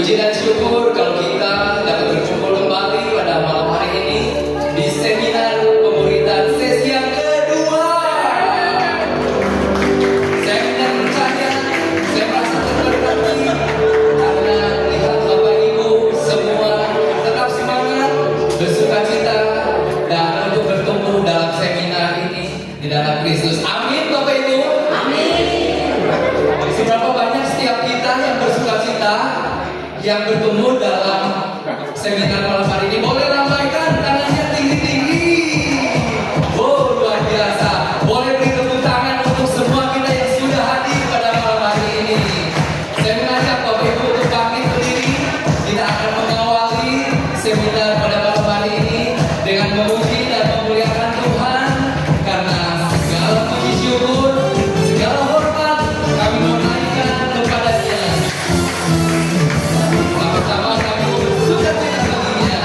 Puji dan syukur kalau kita dapat berkumpul kembali pada malam hari ini di seminar pemuridan sesi yang kedua. Seminar percaya, saya merasa terberkati karena melihat Bapak Ibu semua tetap semangat, bersuka cita, dan untuk bertumbuh dalam seminar ini di dalam Kristus. Amin Bapak Ibu. Seberapa banyak setiap kita yang bersuka cita, yang bertumbuh dalam seminar malam hari ini? Boleh lambaikan tangannya tinggi-tinggi. Oh, luar biasa. Boleh beri tepuk tangan untuk semua kita yang sudah hadir pada malam hari ini. Saya mengajak Bapak Ibu untuk bangkit berdiri. Kita akan mengawali seminar pada malam hari ini dengan memuji dan memuliakan Tuhan, karena segala puji syukur, segala hormat kami menaikkan kepada-Nya. Sama-sama kami bersuka cita baginya.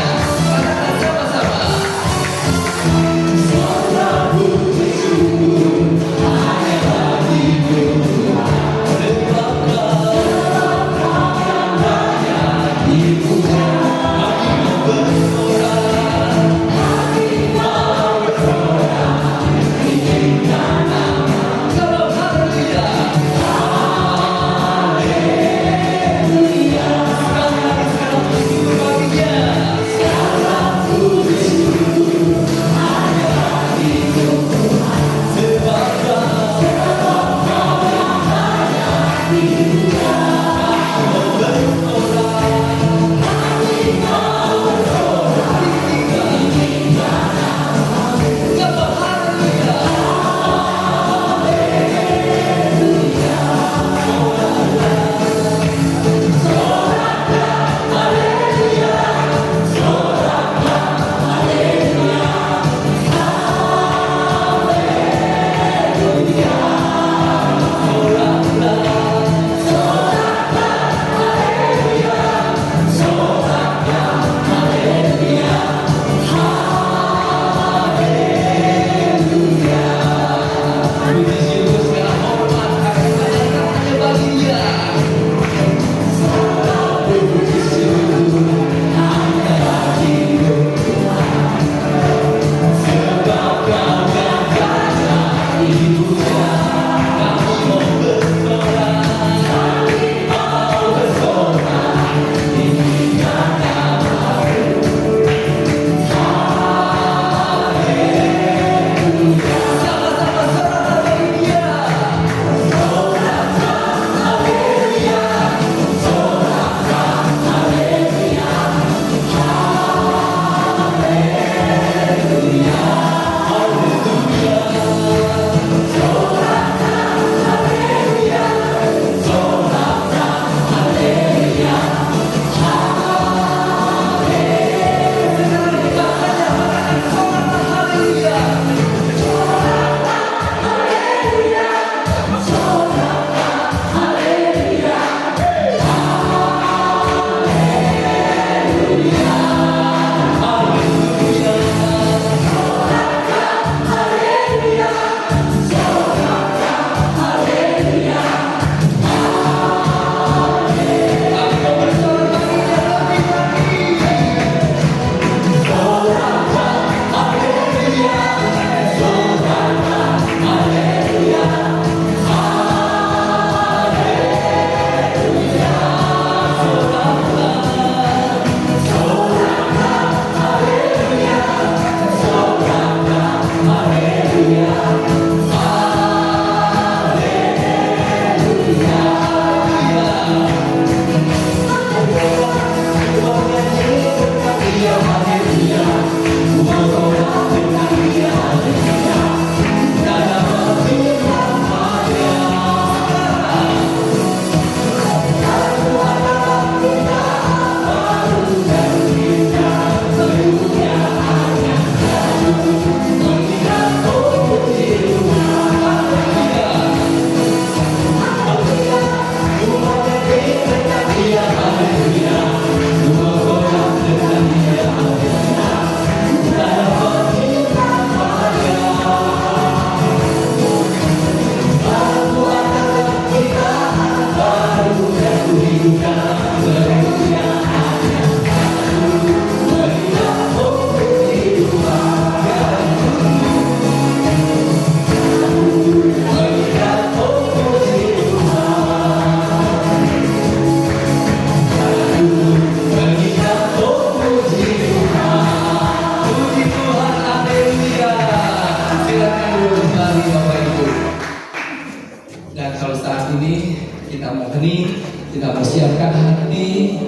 ini kita mau hening, kita mau siapkan hati,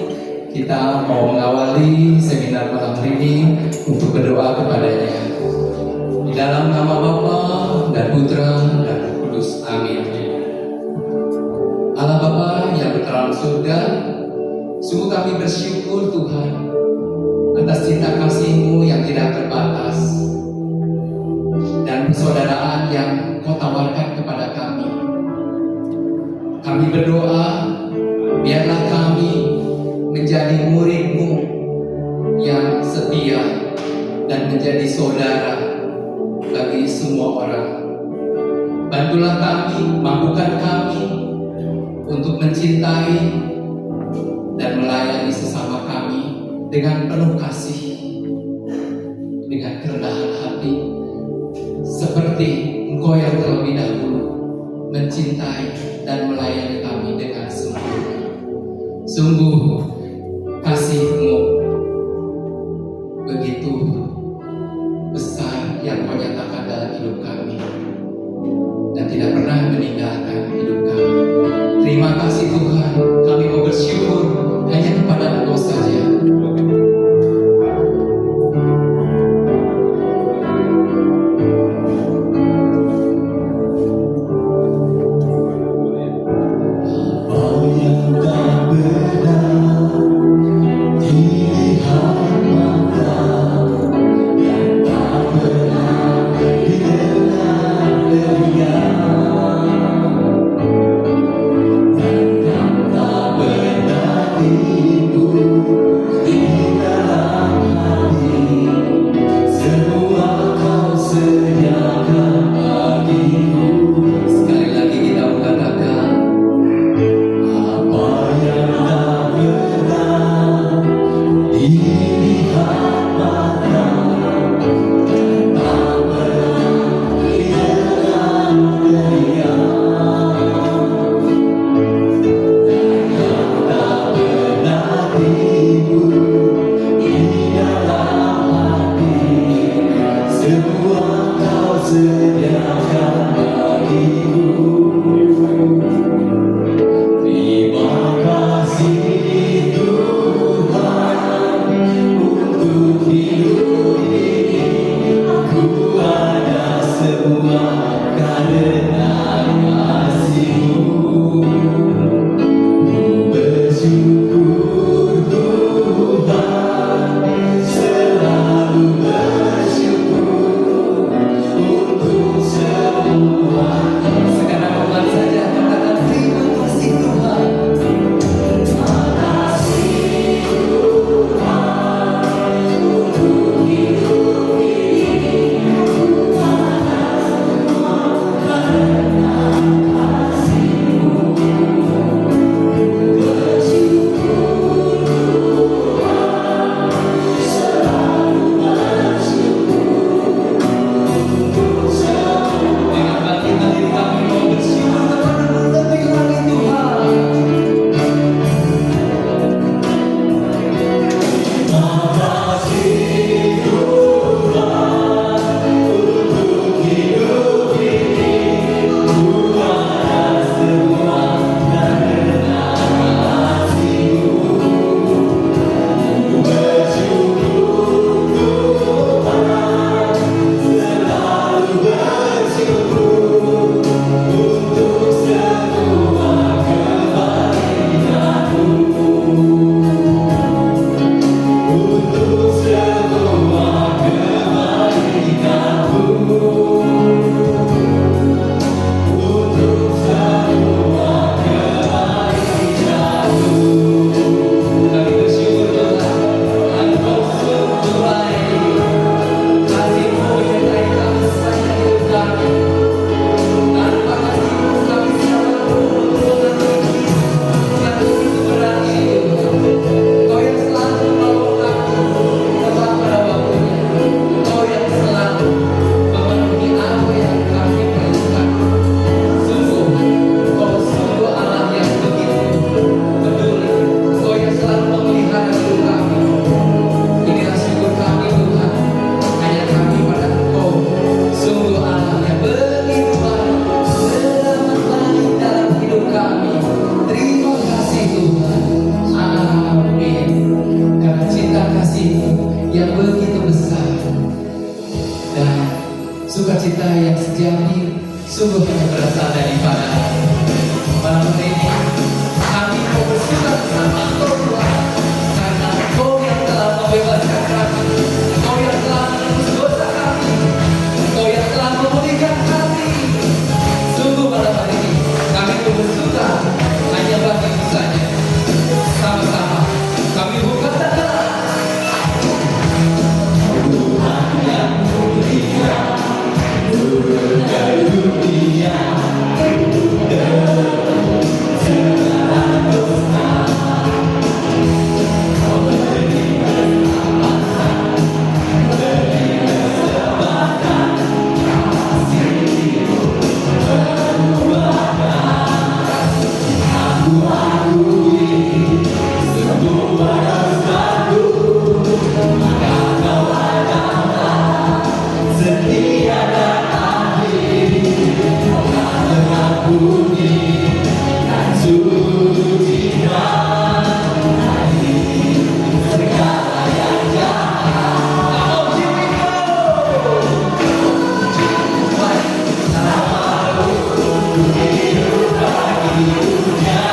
kita mau mengawali seminar malam hari ini untuk berdoa kepadanya. Di dalam nama Bapa dan Putra dan Roh Kudus. Amin. Allah Bapa yang berterang surga, sungguh kami bersyukur Tuhan atas cinta kasih-Mu yang tidak terbatas dan persaudaraan yang Kau tawarkan kepada kami. Kami berdoa, biarlah kami menjadi murid-Mu yang setia dan menjadi saudara bagi semua orang. Bantulah kami, mampukan kami untuk mencintai dan melayani sesama kami dengan penuh kasih, dengan kerendahan hati, seperti Engkau yang terlebih dahulu mencintai dan melayani kami dengan sempurna. Sungguh kasih-Mu begitu besar yang Kau nyatakan dalam hidup kami dan tidak pernah meninggalkan hidup kami. Terima kasih Tuhan, kami mau bersyukur hanya kepada Engkau saja. daripada malam ini. Kami mau bersuka sama Engkau Tuhan, karena Engkau yang telah membebaskan kami, Engkau yang telah menebus dosa kami, Engkau yang telah memulihkan kami. Sungguh malam hari ini kami mau bersuka hanya bagi-Mu saja. Sama-sama kami buka tangan. Tuhan yang mulia, surga dunia, segala dosa, Kau beri keselamatan, beri kesempatan, kasih-Mu berbuahkan. Aku akui semua dosaku, maka Kau adalah setia dan adil. Kau telah mengampuni dan sucikan dari segala yang jahat. Oh jiwaku, selalu hidup bagi-Nya.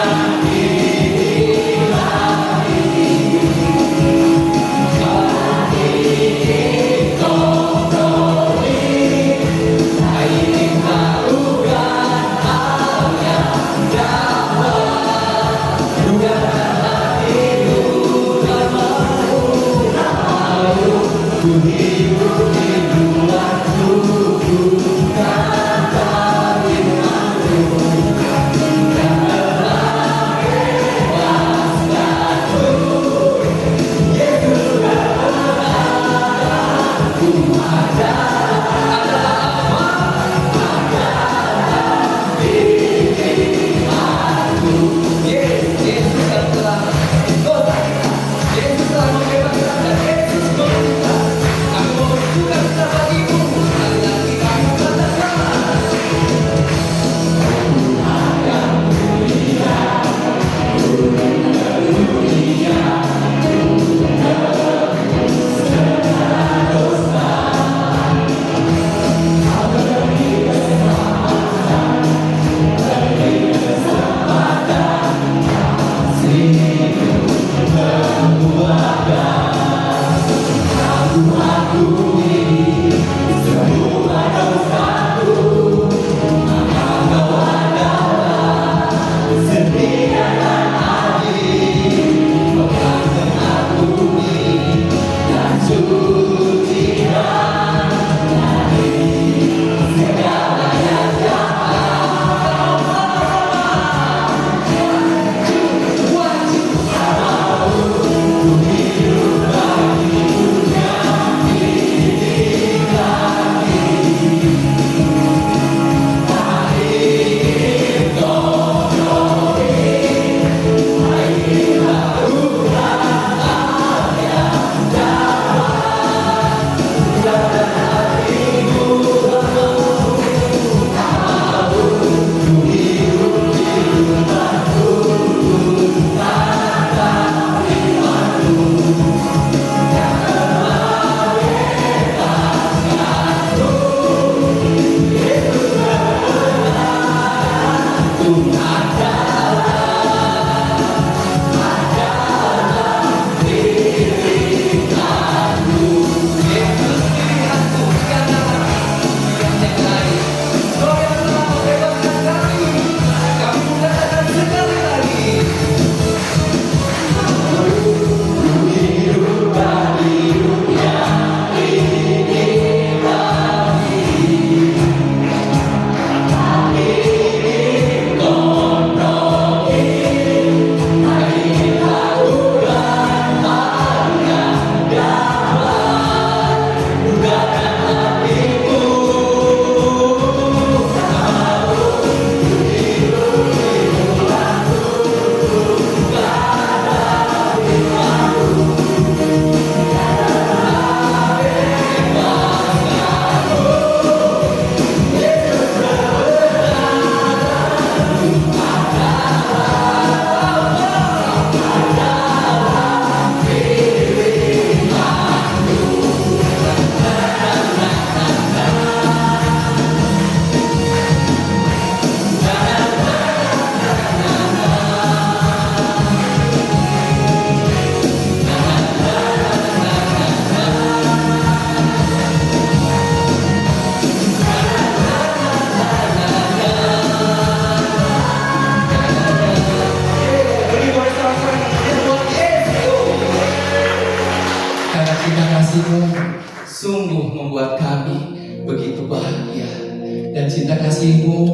cinta kasih-Mu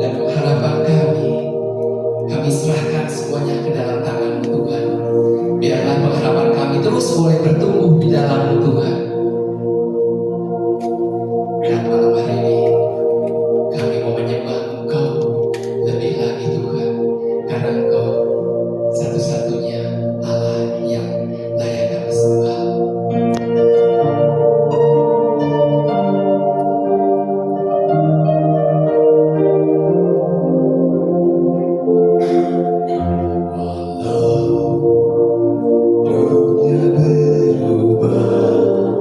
dan pengharapan kami serahkan semuanya ke dalam tangan-Mu Tuhan. Biarlah pengharapan kami terus boleh bertumbuh di dalam-Mu Tuhan. Dan malam hari ini kami mau menyembah Engkau lebih lagi Tuhan, karena Engkau satu-satunya Allah yang layak kami sembah. Walau dunia berubah,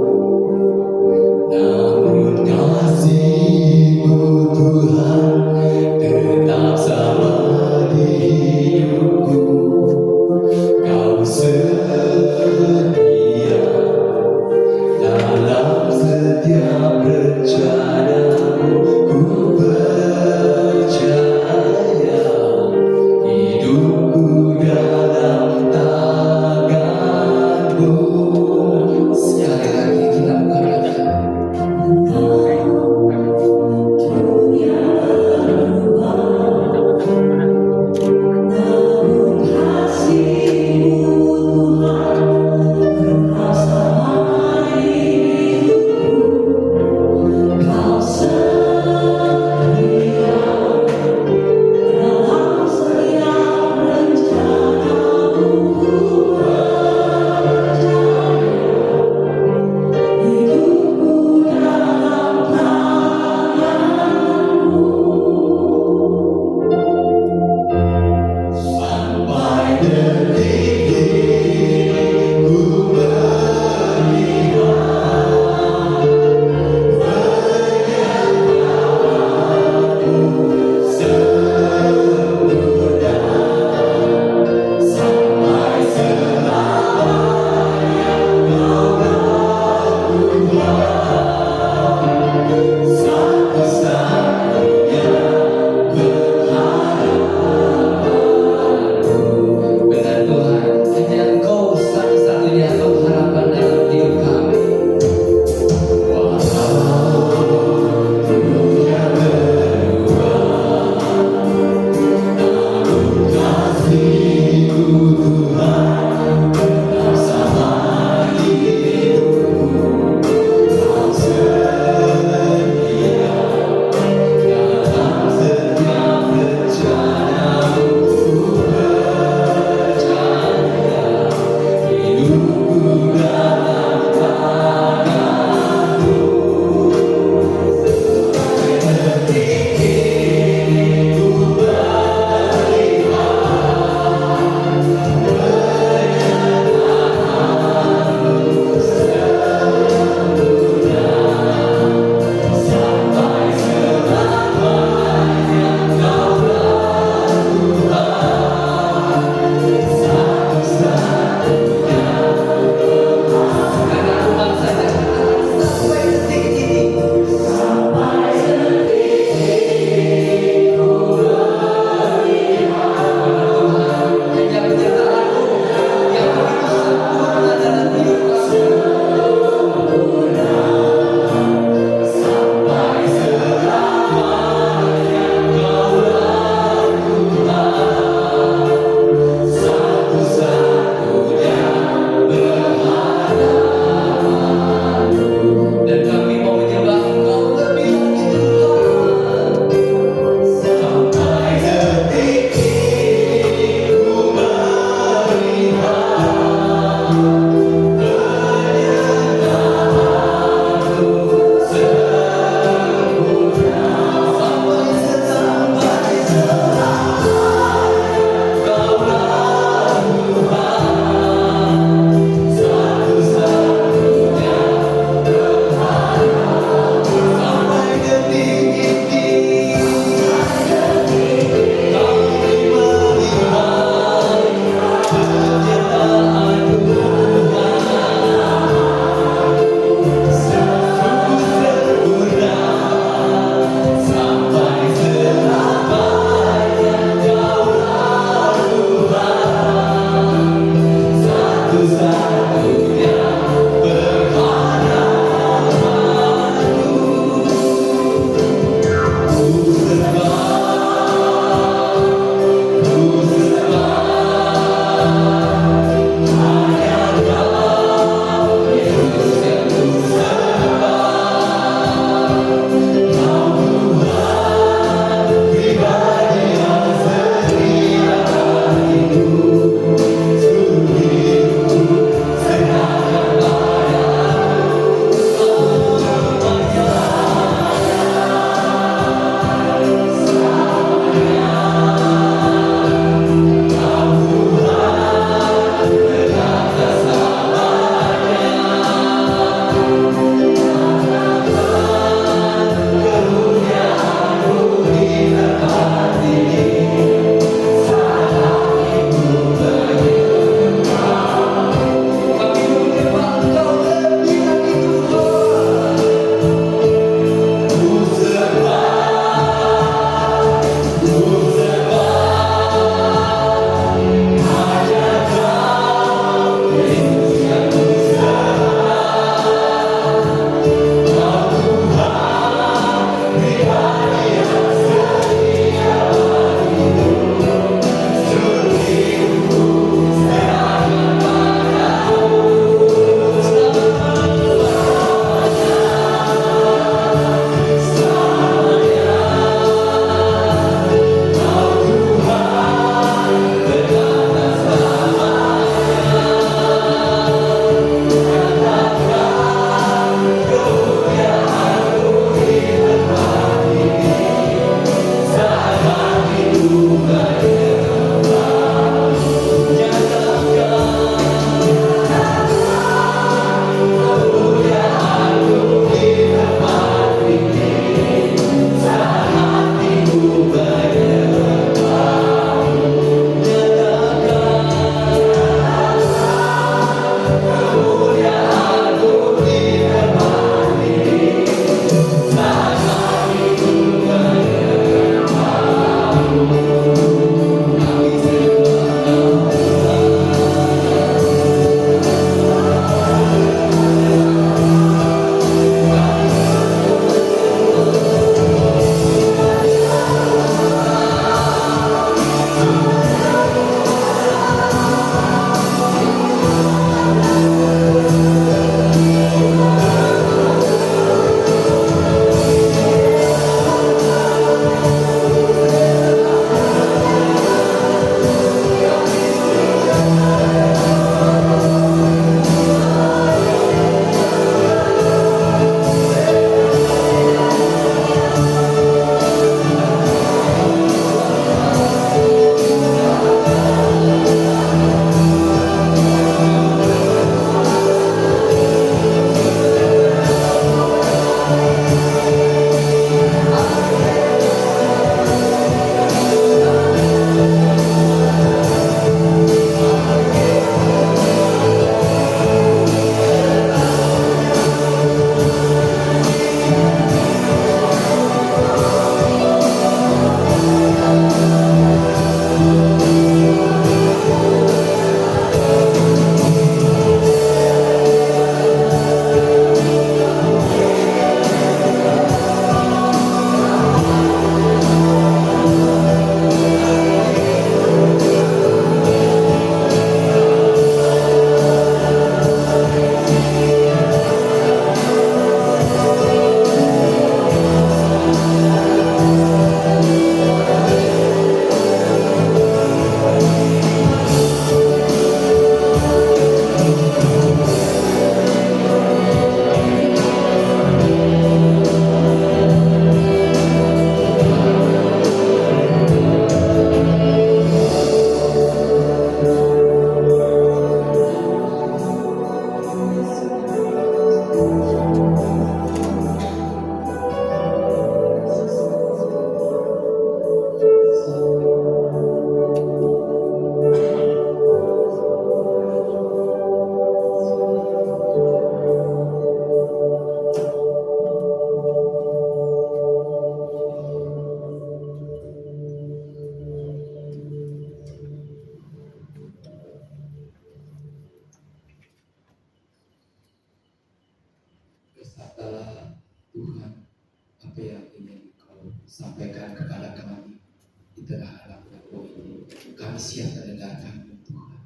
kami siap mendengarkan Tuhan.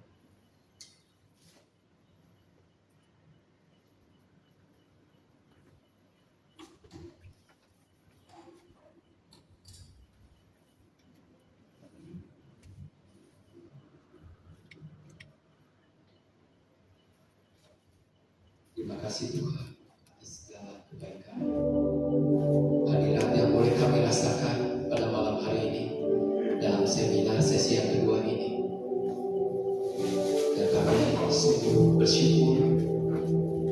Terima kasih Tuhan atas segala kebaikan, hadirat yang boleh kami rasakan pada malam hari ini dalam seminar sesi yang kedua ini. Dan kami sungguh bersyukur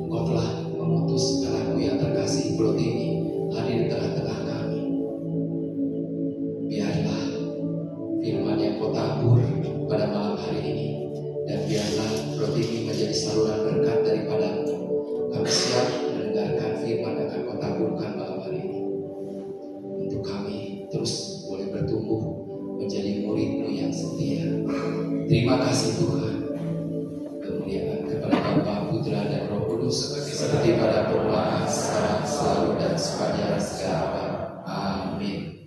Engkau telah mengutus anakmu yang terkasih Protini hadir di tengah-tengah kami. Biarlah firman yang Kau tabur pada malam hari ini, dan biarlah Protini menjadi saluran berkat daripadamu. Kami siap mendengarkan firman yang akan Kau taburkan malam hari ini, untuk kami terus boleh bertumbuh menjadi murid-Mu yang setia. Terima kasih Tuhan. Kemuliaan kepada Bapa, Putra, dan Roh Kudus, seperti pada permulaan, sekarang, selalu, dan sepanjang segala abad. Amin.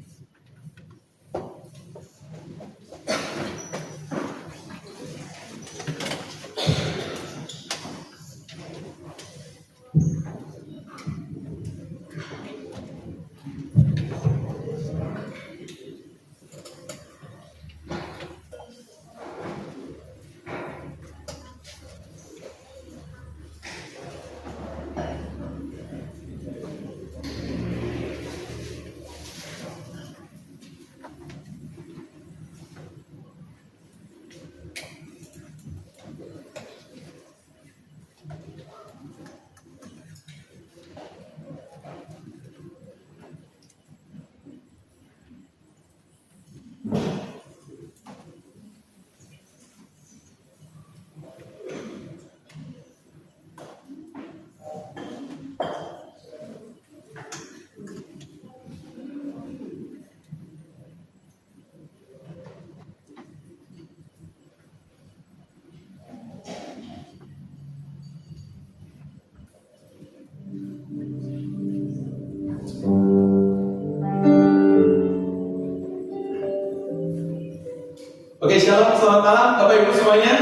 Oke, shalom, selamat malam Bapak Ibu semuanya.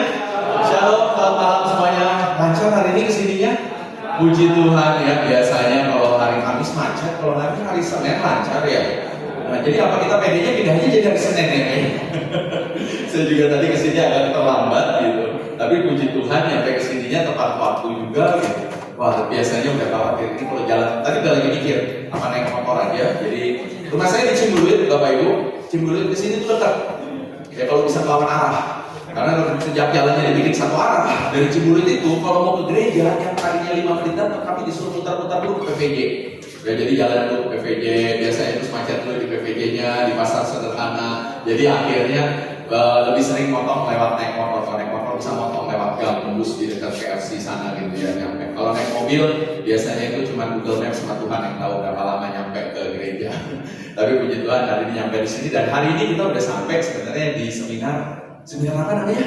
Shalom, selamat malam semuanya. Lancar hari ini kesininya? Puji Tuhan ya, biasanya kalau hari Kamis macet, kalau hari Senin lancar ya. Nah, jadi apa kita pedenya pindahnya jadi hari Senin ya? Saya juga tadi kesini agak terlambat gitu. Tapi puji Tuhan sampai kesininya tepat waktu juga gitu. Wah, biasanya udah khawatir ini kalau jalan. Tadi udah lagi mikir apa naik motor aja. Jadi rumah saya di Cimbuluit, Bapak Ibu. Cimbuluit kesini tuh dekat. Ya kalau bisa melawan arah, karena sejak jalannya dibikin satu arah dari Cimbuluit itu, kalau mau ke gereja yang tadinya 5 menit datang, kami disuruh putar-putar dulu ke PVJ. Ya, jadi jalan dulu ke PVJ, biasanya terus macet dulu di PVJ-nya, di pasar sederhana. Jadi akhirnya lebih sering motong lewat naik motor bisa motong lewat gang tembus di dekat KFC sana gitu ya nyampe. Kalau naik mobil biasanya itu cuma Google Maps sama Tuhan yang tahu berapa lama nyampe ke gereja. Tapi puji Tuhan hari ini nyampe di sini, dan hari ini kita udah sampai sebenarnya di seminar apa namanya?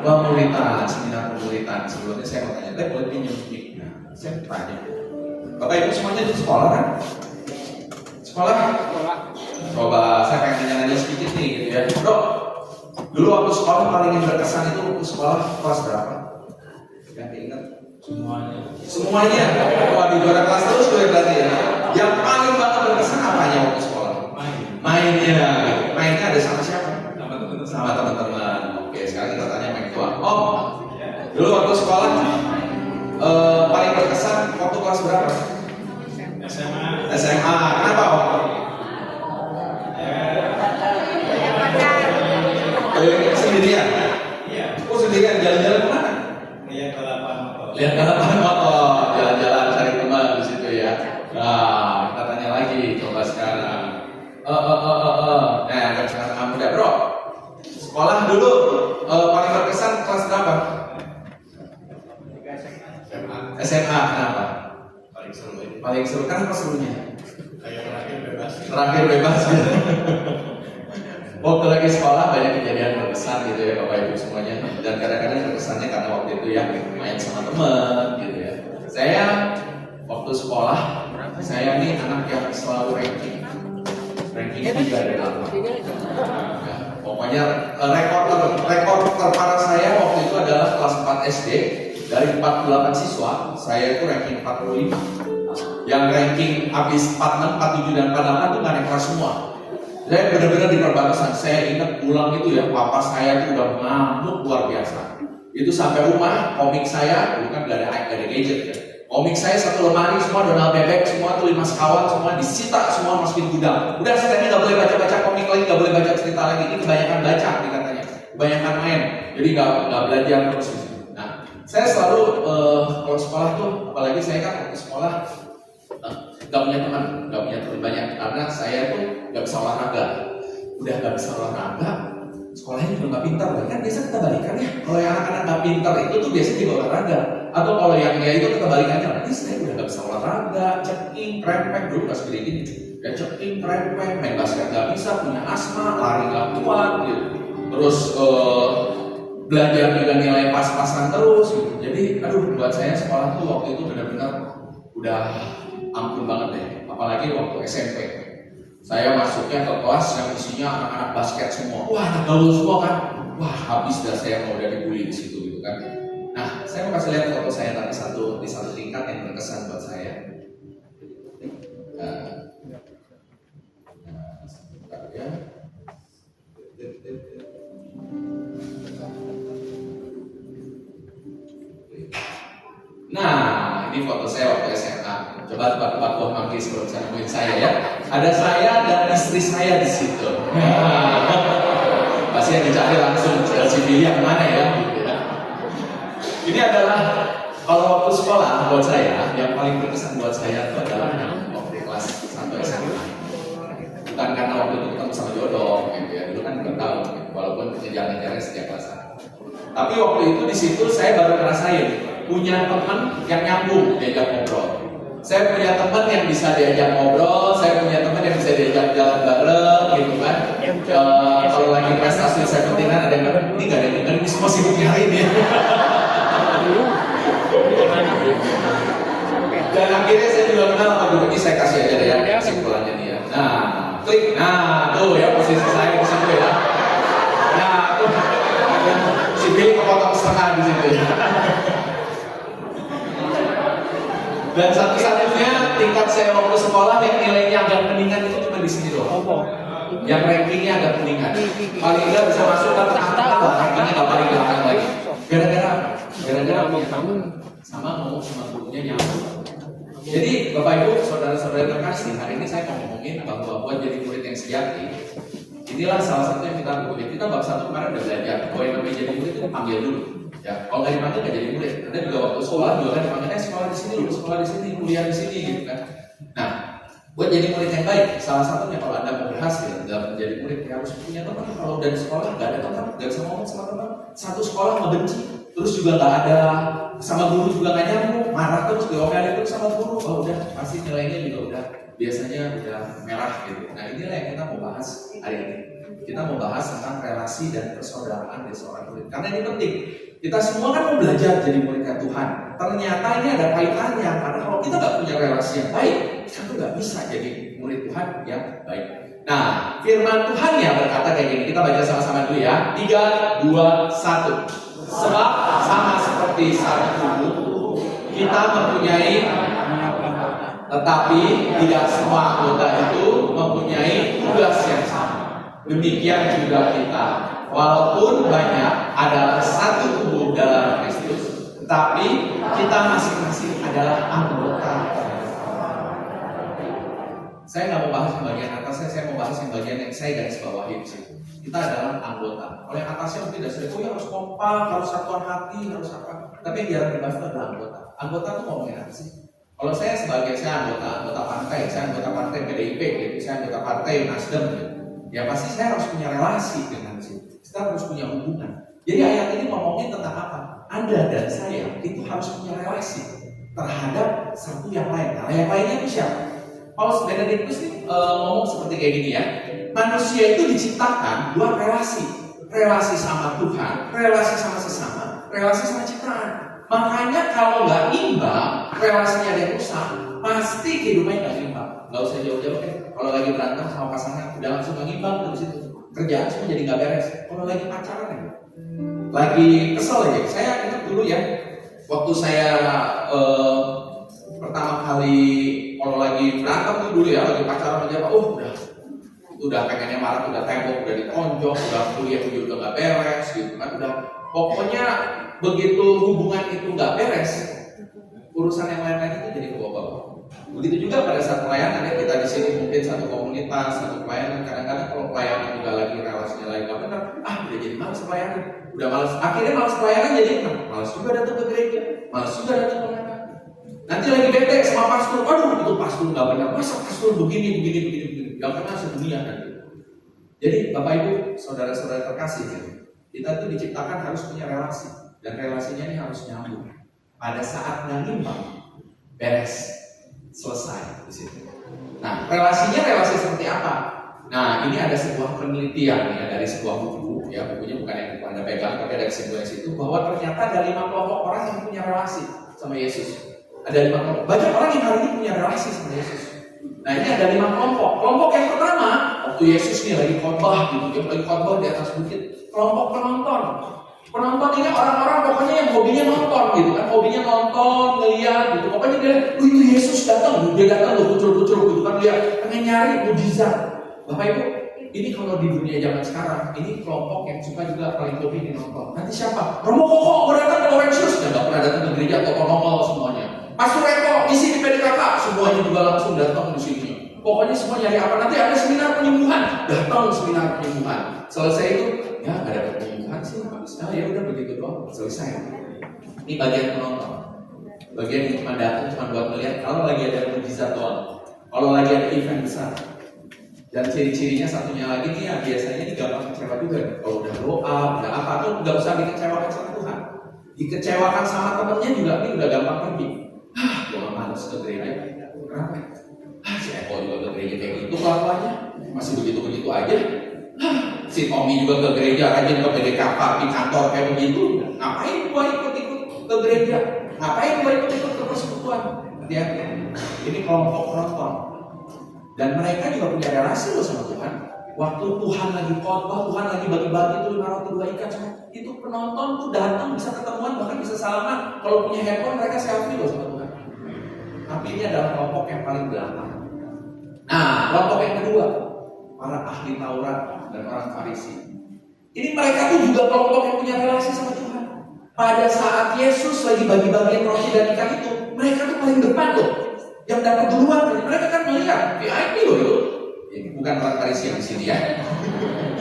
Pemuritan, seminar pemuritan. Sebelumnya saya mau tanya, boleh pinjam mic? Nah, saya tanya. Bapak Ibu semuanya di sekolah kan? Sekolah? Coba saya pengen nanya sedikit nih gitu ya. Bro, dulu waktu sekolah paling yang berkesan itu waktu sekolah kelas berapa? Yang diingat? Semuanya. Wah, di juara kelas terus gue berarti ya. Yang paling banget berkesan apanya waktu sekolah? Mainnya ada sama siapa? Sama teman-teman. Oke, sekarang kita tanya main tua. Dulu waktu sekolah paling berkesan waktu kelas berapa? SMA. Kenapa Om? Sendirian? Iya. Oh sendirian, jalan-jalan kemana? Lihat balapan motor, jalan-jalan cari teman di situ ya. Nah, kita tanya lagi, coba sekarang. Nah, ada tengah-tengah muda, bro. Sekolah dulu paling berkesan kelas berapa? SMA. Kenapa? Paling seru kan apa serunya? Terakhir bebas ya. Waktu lagi sekolah banyak kejadian berkesan gitu ya Bapak Ibu semuanya. Dan kadang-kadang berkesannya karena waktu itu ya main sama teman gitu ya. Saya waktu sekolah, saya nih anak yang selalu ranking 3 dari 8. Ya, pokoknya rekor terparah saya waktu itu adalah kelas 4 SD. Dari 48 siswa, saya itu ranking 45. Yang ranking habis 46, 47, dan 48 itu nggak naik kelas semua. Saya benar-benar di perbatasan. Saya ingat pulang itu ya, papa saya itu udah ngamuk luar biasa. Itu sampai rumah, komik saya, bukan gak ada gadget ya. Komik saya satu lemari, semua Donald Bebek, semua tuh 5 sekawan, semua disita, semua masukin gudang. Udah sekarang nggak boleh baca-baca komik lagi, nggak boleh baca cerita lagi. Ini kebanyakan baca, katanya. Kebanyakan main, jadi nggak belajar terus. Nah, saya selalu kalau sekolah tuh, apalagi saya kan waktu sekolah nggak punya teman banyak karena saya tuh nggak bisa olahraga. Udah nggak bisa olahraga, sekolahnya juga nggak pintar. Kan biasa kita balikan ya. Kalau yang anak-anak nggak pintar itu tuh biasanya juga olahraga. Atau kalau yang ya itu kita balikannya. Ini saya udah nggak bisa olahraga, ceking, krempeng dulu pas gede gini. Ya ceking, krempeng, main basket nggak bisa, punya asma, lari nggak kuat, gitu. Terus belajar juga nilai pas-pasan terus. Gitu. Jadi, aduh, buat saya sekolah tuh waktu itu benar-benar udah ampun banget deh. Apalagi waktu SMP. Saya masuknya ke kelas yang isinya anak-anak basket semua. Wah, anak gaul semua kan. Wah, habis dah saya mau udah dibully di situ gitu kan. Nah, saya mau kasih lihat foto saya tadi di satu tingkat yang berkesan buat saya. Sebentar ya. Nah, ini foto saya waktu SMA. Coba tebak-tebak buah manggis kalau bisa nemuin saya ya. Ada saya dan istri saya di situ. Pasti yang dicari langsung si pilih yang mana ya. Ini adalah kalau waktu sekolah buat saya yang paling berkesan buat saya itu adalah waktu kelas 1 SMA. Bukan karena waktu itu ketemu sama jodoh, gitu ya. Dulu kan belum tahu, gitu. Walaupun jalan-jalannya sejak kelas 1. Tapi waktu itu di situ saya baru ngerasain punya teman yang nyambung diajak ngobrol. Saya punya teman yang bisa diajak ngobrol, saya punya teman yang bisa diajak jalan bareng, gitu kan. Kalau lagi prestasi saya pentingan ada yang bilang, ini nggak ada yang dengar, ini semua sibuk nyari nih. Dan akhirnya saya juga kenal sama guru ini, saya kasih aja deh ya kesimpulannya dia. Nah, klik, nah tuh ya posisi saya di situ ya. Nah tuh, si Billy kepotong setengah di situ. Dan satu-satunya tingkat saya waktu sekolah yang nilainya agak mendingan itu cuma di sini doang. Yang rankingnya agak mendingan. Paling nggak bisa masuk ke tengah-tengah lah, rankingnya nggak paling belakang lagi. Gara-gara sama ngomong sama gurunya nyambung. Jadi Bapak Ibu, saudara-saudara terkasih, hari ini saya mau ngomongin bahwa buat jadi murid yang sejati, inilah salah satu yang kita buat. Kita bab 1 kemarin udah belajar bahwa yang namanya jadi murid itu panggil dulu. Ya, kalau nggak dipanggil nggak jadi murid. Anda juga waktu sekolah juga kan dipanggilnya sekolah di sini, sekolah di sini, kuliah di sini, gitu kan. Nah, buat jadi murid yang baik, salah satunya kalau Anda mau berhasil dalam menjadi murid, ya harus punya teman. Kalau dari sekolah nggak ada teman, nggak bisa ngomong sama teman, satu sekolah ngebenci, terus juga nggak ada sama guru juga nggak nyambung, marah terus diomelin terus sama guru, oh udah pasti nilainya juga udah biasanya udah merah gitu. Nah inilah yang kita mau bahas hari ini. Kita mau bahas tentang relasi dan persaudaraan dari seorang murid. Karena ini penting. Kita semua kan mau belajar jadi muridnya Tuhan. Ternyata ini ada kaitannya. Karena kalau kita nggak punya relasi yang baik, kita tuh nggak bisa jadi murid Tuhan yang baik. Nah, firman Tuhan ya berkata kayak gini. Kita baca sama-sama dulu ya. 3, 2, 1. Sebab sama seperti satu tubuh, kita mempunyai, tetapi tidak semua anggota itu mempunyai tugas yang sama. Demikian juga kita, walaupun banyak adalah satu tubuh dalam Kristus, tetapi kita masing-masing adalah anggota. Saya nggak mau bahas yang bagian atasnya, saya mau bahas yang bagian yang saya garis bawahi di situ. Kita adalah anggota. Kalau yang atasnya mungkin tidak sudah, ya harus kompak, harus satuan hati, harus apa. Tapi yang jarang dibahas itu adalah anggota. Anggota itu ngomongin apa sih? Kalau saya sebagai anggota partai, saya anggota partai PDIP, gitu, saya anggota partai Nasdem, gitu. Ya pasti saya harus punya relasi dengan situ. Kita harus punya hubungan. Jadi ayat ini ngomongin tentang apa? Anda dan saya itu harus punya relasi terhadap satu yang lain. Nah, yang lainnya itu siapa? Paulus Benedictus ini ngomong seperti kayak gini ya. Manusia itu diciptakan dua relasi. Relasi sama Tuhan, relasi sama sesama, relasi sama ciptaan. Makanya kalau nggak imbang, relasinya ada yang rusak, pasti kehidupannya nggak imbang. Nggak usah jauh-jauh deh. Kalau lagi berantem sama pasangan, udah langsung nggak imbang dari situ. Kerjaan semua jadi nggak beres. Kalau lagi pacaran ya, lagi kesel aja. Saya ingat dulu ya, waktu saya pertama kali kalau lagi berantem tuh dulu ya, lagi pacaran aja, udah pengennya marah, udah tembok, udah ditonjok, udah kuliah juga udah nggak beres gitu kan, udah pokoknya begitu hubungan itu nggak beres, urusan yang lain-lain itu jadi kebawa-bawa. Begitu juga pada saat pelayanan ya, kita di sini mungkin satu komunitas, satu pelayanan, kadang-kadang kalau pelayanan juga lagi relasinya lagi nggak benar, udah jadi malas pelayanan, udah malas, akhirnya malas pelayanan jadi malas juga datang ke gereja, malas juga datang ke pelayanan. Nanti lagi bete sama pastor, itu pastor nggak benar, masa pastor begini, nggak pernah sedunia nanti. Jadi Bapak Ibu, saudara-saudara terkasih, kita tuh diciptakan harus punya relasi, dan relasinya ini harus nyambung. Pada saat nyimbang, beres, selesai di situ. Nah, relasi seperti apa? Nah, ini ada sebuah penelitian ya dari sebuah buku, ya bukunya bukan yang Anda pegang, tapi ada kesimpulan situ bahwa ternyata ada 5 kelompok orang yang punya relasi sama Yesus. Ada 5 kelompok. Banyak orang yang hari ini punya relasi sama Yesus. Nah, ini ada 5 kelompok. Kelompok yang pertama, waktu Yesus nih lagi khotbah gitu, dia lagi khotbah di atas bukit. Kelompok penonton. Penonton ini orang-orang pokoknya yang hobinya nonton gitu kan, hobinya nonton, ngeliat gitu. Pokoknya dia, itu Yesus datang, dia datang kucur-kucur gitu kan, dia pengen nyari mujizat. Bapak Ibu, ini kalau di dunia zaman sekarang, ini kelompok yang suka juga paling hobi nonton. Nanti siapa? Romo Koko, mau datang ke Laurentius, dan nggak pernah datang ke gereja atau nongol semuanya. Pastor Eko, isi di PDKK, semuanya juga langsung datang di sini. Pokoknya semua nyari apa? Nanti ada seminar penyembuhan, datang seminar penyembuhan. Selesai itu, ya nggak ada penyembuhan sih, habis. Nah ya udah begitu doang, selesai. Ini bagian penonton. Bagian yang cuma datang cuma buat melihat kalau lagi ada mujizat doang, kalau lagi ada event besar. Dan ciri-cirinya satunya lagi nih ya, biasanya ini gampang kecewa juga nih. Kalau udah doa, udah apa tuh nggak usah dikecewakan sama Tuhan. Dikecewakan sama temennya juga nih udah gampang pergi. Gue males ke gereja. Kenapa? Si Eko juga ke gereja kayak gitu kelakuannya, masih begitu-begitu aja. Si Tommy juga ke gereja, rajin ke PDKK di kantor kayak begitu. Ngapain gua ikut-ikut ke gereja? Ngapain gua ikut-ikut ke persekutuan? Hati-hati. Ini kelompok penonton. Dan mereka juga punya relasi loh sama Tuhan. Waktu Tuhan lagi khotbah, Tuhan lagi bagi-bagi itu 5 roti 2 ikan sama itu penonton tuh datang bisa ketemuan, bahkan bisa salaman. Kalau punya handphone mereka selfie loh sama Tuhan. Tapi ini adalah kelompok yang paling belakang. Nah, kelompok yang kedua, para ahli Taurat dan orang Farisi. Ini mereka tuh juga kelompok yang punya relasi sama Tuhan. Pada saat Yesus lagi bagi-bagian roti dan ikan itu, mereka tuh paling depan loh. Yang dapat duluan, mereka kan melihat VIP loh itu. Ini bukan orang Farisi yang di sini ya.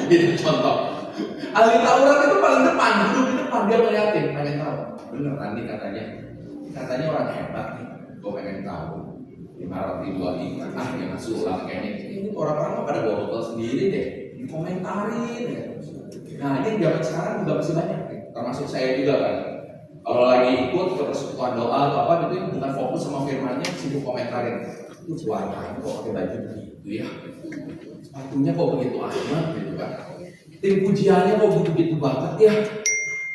Ini contoh. Ahli Taurat itu paling depan, duduk di depan, dia melihatin, pengen tahu. Beneran nih katanya orang hebat nih. Gue pengen tahu. 5 roti 2 ikan, dia masuk ulang kayaknya. Ini orang-orang pada bawa bekal sendiri deh, dikomentarin ya. Nah ini zaman sekarang juga masih banyak, termasuk saya juga kan. Kalau lagi ikut ke persekutuan doa atau apa gitu, yang bukan fokus sama firmannya, sibuk komentarin. Itu suaranya kok pakai baju begitu ya, sepatunya kok begitu amat gitu kan. Tim pujiannya kok begitu banget ya.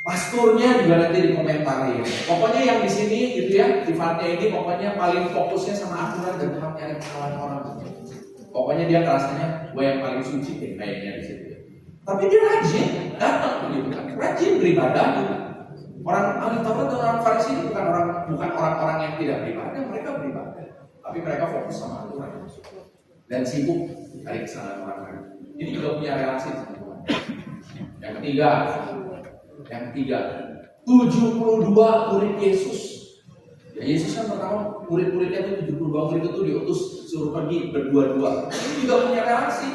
Pasturnya juga nanti dikomentarin. Pokoknya yang di sini gitu ya, sifatnya ini pokoknya paling fokusnya sama aturan dan Tuhan nyari kesalahan orang. Pokoknya dia rasanya gue yang paling suci deh kayaknya di situ. Tapi dia rajin datang gitu kan, rajin beribadah gitu. Orang ahli Taurat dan orang Farisi ini bukan orang-orang yang tidak beribadah, mereka beribadah. Tapi mereka fokus sama aturan dan sibuk cari kesalahan orang lain. Ini juga punya relasi sama Tuhan. Yang ketiga, 72 murid Yesus. Ya Yesus kan pertama murid-muridnya itu 72 murid itu diutus suruh pergi berdua-dua. Ini juga punya relasi.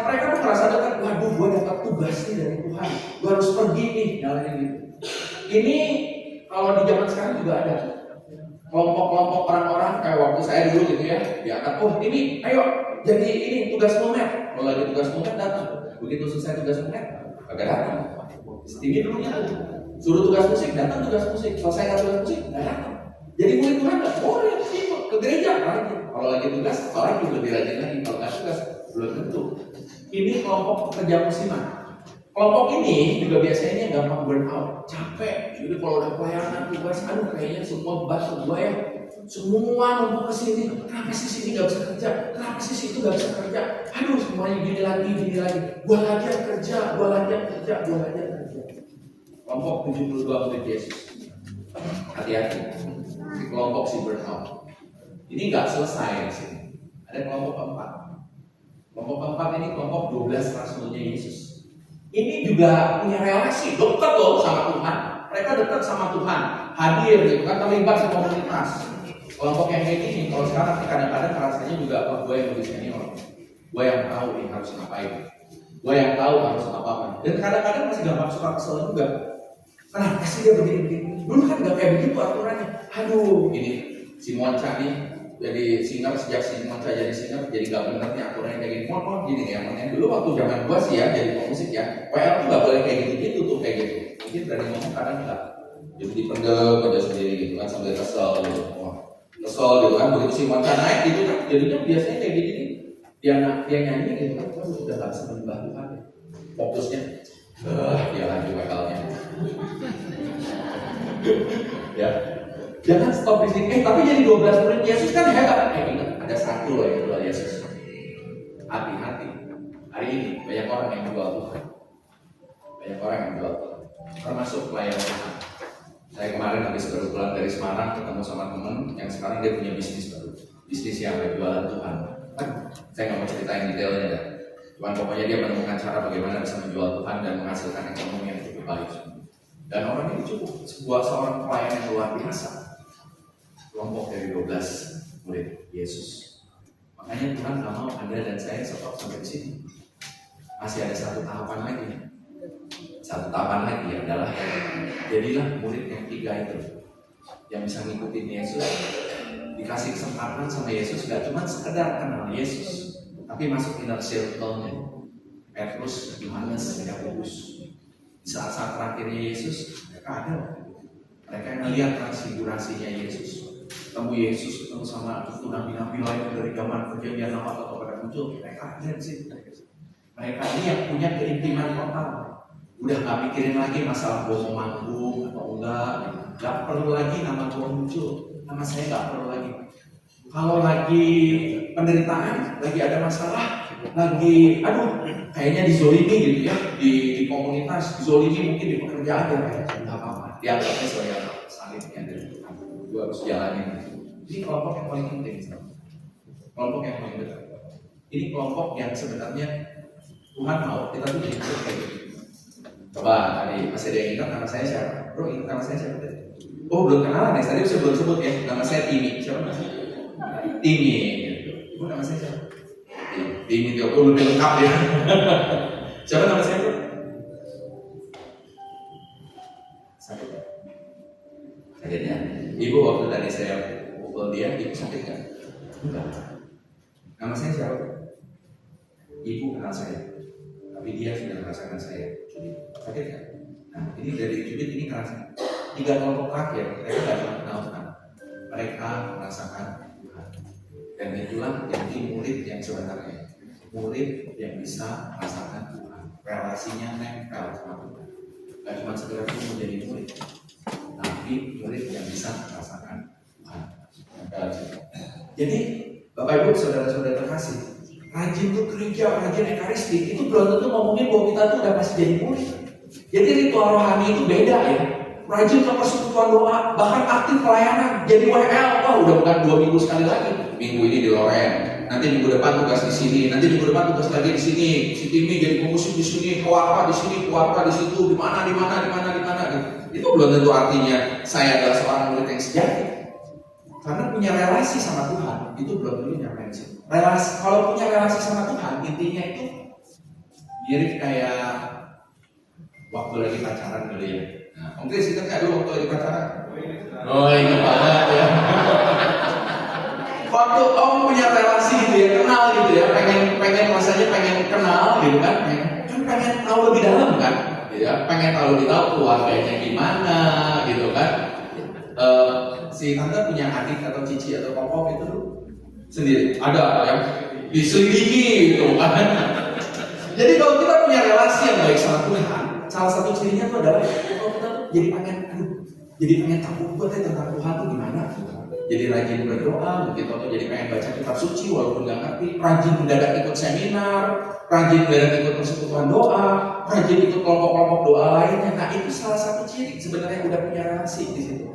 Mereka tuh merasa dekat. Waduh, gue dapat tugas nih dari Tuhan. Gue harus pergi nih, jalannya gitu. Ini kalau di zaman sekarang juga ada kelompok-kelompok orang-orang kayak waktu saya dulu gitu ya. Diangkat, ini, ayo jadi ini tugas mumet. Kalau lagi tugas mumet datang. Begitu selesai tugas mumet, agak datang. Ini dulunya suruh tugas musik, datang tugas musik. Selesai tugas musik, nggak datang. Jadi murid Tuhan nggak boleh ke gereja lagi. Kalau lagi tugas, orang juga lebih rajin lagi. Kalau nggak tugas, belum tentu. Ini kelompok pekerja musiman. Kelompok ini juga biasanya gampang burn out, capek. Jadi kalau udah pelayanan tugas, kayaknya semua beban ke gua ya. semua numpuk ke sini. Kenapa sih sini nggak bisa kerja? Kenapa sih situ nggak bisa kerja? Aduh, semuanya gini lagi. Gua lagi yang kerja. Kelompok 72 murid Yesus. Hati-hati. Di kelompok si burnout. Ini nggak selesai di sini. Ada kelompok keempat. Kelompok keempat ini kelompok 12 rasulnya Yesus. Ini juga punya relasi dekat loh sama Tuhan. Mereka dekat sama Tuhan, hadir gitu kan, terlibat di komunitas. Kelompok yang kayak gini, kalau sekarang kadang-kadang rasanya juga gue yang lebih senior, gue yang tahu nih harus ngapain, gue yang tahu harus apa. Dan kadang-kadang masih gampang suka kesel juga. Kenapa sih dia begini? Dulu kan gak kayak begitu aturannya. Aduh, ini si Monca nih jadi singer, sejak si Monca jadi singer jadi gak bener nih aturannya kayak gini. Mohon gini nih yang dulu waktu zaman gua sih ya jadi pemusik ya, WL tuh gak boleh kayak gitu tuh kayak gitu. Mungkin dari ngomong kadang enggak, jadi dipendem aja sendiri gitu kan sambil kesel gitu. Kesel gitu kan, begitu si Monca naik gitu kan, jadinya biasanya kayak gini nih. Dia nyanyi gitu kan, waduh udah gak bisa menyembah Tuhan. Fokusnya, dia lagi WL-nya. Ya, jangan stop di sini. Tapi jadi 12 murid Yesus kan hebat. Ingat, ada satu loh yang jual Yesus. Hati-hati. Hari ini banyak orang yang jual Tuhan. Termasuk pelayan Tuhan. Saya kemarin habis baru pulang dari Semarang ketemu sama teman yang sekarang dia punya bisnis baru. Bisnis yang jualan Tuhan. Saya nggak mau ceritain detailnya ya. Cuman pokoknya dia menemukan cara bagaimana bisa menjual Tuhan dan menghasilkan ekonomi yang cukup baik. Dan orang ini cukup seorang pelayan yang luar biasa. Kelompok dari 12 murid Yesus. Makanya Tuhan gak mau Anda dan saya stop sampai di sini. Masih ada satu tahapan lagi. Satu tahapan lagi adalah jadilah murid yang 3 itu, yang bisa ngikutin Yesus, dikasih kesempatan sama Yesus, gak cuma sekedar kenal Yesus, tapi masuk inner circle-nya. Petrus, Yohanes, Yakobus. Di saat-saat terakhirnya Yesus, mereka ada. Mereka yang melihat transfigurasinya Yesus, ketemu Yesus, ketemu sama itu nabi-nabi lain dari zaman perjanjian lama atau pada muncul. Mereka ada sih. Mereka ini yang punya keintiman total. Udah gak mikirin lagi masalah gue mau manggung atau enggak. Gak perlu lagi nama gue muncul. Nama saya gak perlu lagi. Kalau lagi penderitaan, lagi ada masalah, lagi kayaknya dizolimi gitu ya di komunitas, dizolimi mungkin di pekerjaan ya nggak apa-apa, dianggapnya saya salibnya dari Tuhan, gue harus jalanin. Ini kelompok yang paling penting, kelompok yang paling dekat. Ini kelompok yang sebenarnya Tuhan mau kita tuh jadi kayak gitu. Coba tadi masih ada yang ingat nama saya siapa? Bro, ingat nama saya siapa tadi? Oh belum kenalan ya, tadi bisa belum sebut ya. Nama saya Timi, siapa nama saya? Timi. Ibu nama saya siapa? Timi itu lebih lengkap ya. Siapa nama saya bro? Sakit ya? Sakit ya? Ibu waktu tadi saya pukul dia, ibu sakit kan? Enggak. Nama saya siapa? Ibu kenal saya, tapi dia sudah merasakan saya cubit. Sakit kan? Nah ini dari cubit ini kerasa. 3 kelompok terakhir, mereka tidak cuma kenal Tuhan, mereka merasakan Tuhan. Dan itulah yang murid yang sebenarnya, murid yang bisa merasakan Tuhan, relasinya nempel sama Tuhan. Gak cuma sekedar itu menjadi murid, tapi murid yang bisa merasakan Tuhan. Jadi Bapak Ibu saudara-saudara terkasih, rajin tuh gereja, rajin ekaristik itu belum tentu ngomongin bahwa kita tuh udah pasti jadi murid. Jadi ritual rohani itu beda ya. Rajin ke persekutuan doa, bahkan aktif pelayanan, jadi WL. Udah bukan 2 minggu sekali lagi. Minggu ini di Loren, nanti minggu depan tugas di sini, nanti minggu depan tugas lagi di sini. Si Timi jadi pemusik di sini, keluarga di sini, keluarga di situ, di mana. Itu belum tentu artinya saya adalah seorang murid yang sejati. Karena punya relasi sama Tuhan, itu belum tentu nyampe sih. Relasi, kalau punya relasi sama Tuhan, intinya itu mirip kayak waktu lagi pacaran dulu ya. Nah, mungkin ingat nggak dulu waktu lagi pacaran? Oh ingat banget ya. Waktu Om punya relasi gitu ya, kenal gitu ya, pengen rasanya pengen kenal gitu kan, pengen tahu lebih dalam kan, gitu ya, pengen tahu lebih tahu keluarganya gimana gitu kan. Si tante punya adik atau cici atau kokok itu sendiri, ada yang diselidiki gitu kan. Jadi kalau kita punya relasi yang baik sama Tuhan, salah satu cirinya itu adalah kalau kita tuh jadi pengen tahu tentang Tuhan tuh gimana. jadi rajin berdoa begitu, atau jadi pengen baca kitab suci walaupun nggak ngerti, rajin mendadak ikut seminar, rajin mendadak ikut persekutuan doa, rajin ikut kelompok-kelompok doa lainnya. Nah itu salah satu ciri sebenarnya udah punya relasi di situ.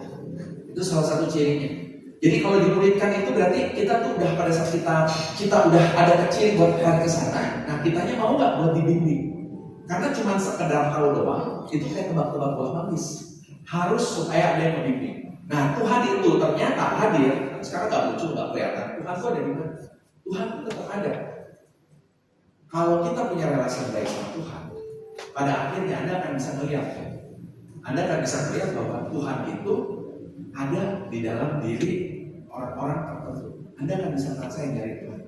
Itu salah satu cirinya. Jadi kalau dimuridkan itu berarti kita tuh udah pada saat kita udah ada kecil buat lari ke sana. Nah kitanya mau nggak buat dibimbing? Karena cuma sekedar tahu doang, itu kayak tebak-tebak buah manggis. Harus supaya ada yang membimbing. Nah Tuhan itu ternyata hadir. Sekarang nggak muncul, nggak kelihatan. Tuhan itu ada di mana? Tuhan itu tetap ada. Kalau kita punya relasi yang baik sama Tuhan, pada akhirnya Anda akan bisa melihat. Anda akan bisa melihat bahwa Tuhan itu ada di dalam diri orang-orang tertentu. Anda akan bisa ngerasain dari Tuhan.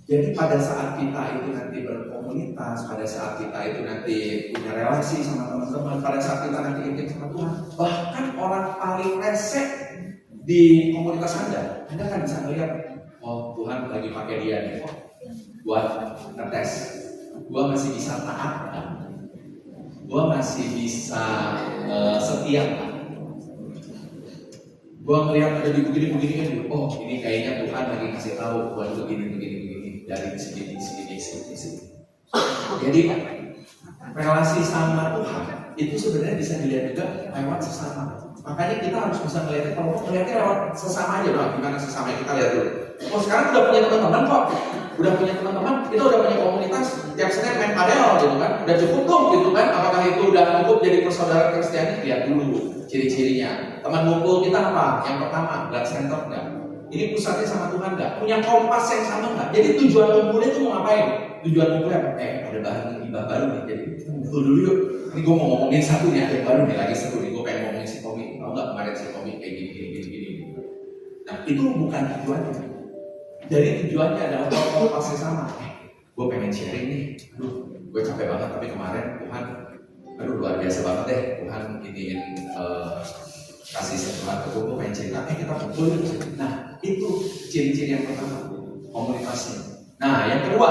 Jadi pada saat kita itu nanti berkomunitas, pada saat kita itu nanti punya relasi sama teman-teman, pada saat kita nanti intim sama Tuhan, bahkan orang paling resek di komunitas Anda akan bisa melihat, oh Tuhan lagi pakai dia nih buat ngetes, gua masih bisa taat kan? Gua masih bisa setia kan? Gua melihat ada di begini kan, oh ini kayaknya Tuhan lagi kasih tahu buat begini dari sini. Jadi relasi sama Tuhan itu sebenarnya bisa dilihat juga lewat sesama. Makanya kita harus bisa melihatnya, kalau melihatnya lewat sesama aja, bang. Gimana sesama, kita lihat dulu. Oh sekarang udah punya teman-teman kok, kita udah punya komunitas, tiap Senin main padel gitu kan, udah cukup dong gitu kan? Apakah itu udah cukup jadi persaudaraan Kristiani? Lihat dulu ciri-cirinya. Teman ngumpul kita apa? Yang pertama, blood center enggak? Ini pusatnya sama Tuhan nggak? Punya kompas yang sama nggak? Jadi tujuan ngumpulnya itu mau ngapain? Tujuan ngumpulnya apa? Ada bahan hibah baru nih, jadi kita ngumpul dulu yuk. Ini gue mau ngomongin satu nih, ada yang baru nih, lagi seru nih. Gue pengen ngomongin si Tommy. Tahu nggak kemarin si Tommy kayak gini. Nah itu bukan tujuannya. Jadi tujuannya adalah kompasnya sama. Gue pengen sharing nih. Aduh, gue capek banget tapi kemarin Tuhan, aduh luar biasa banget deh. Tuhan iniin kasih sesuatu ke gue pengen cerita. Kita kumpul. Nah itu ciri-ciri yang pertama, komunitasnya. Nah yang kedua,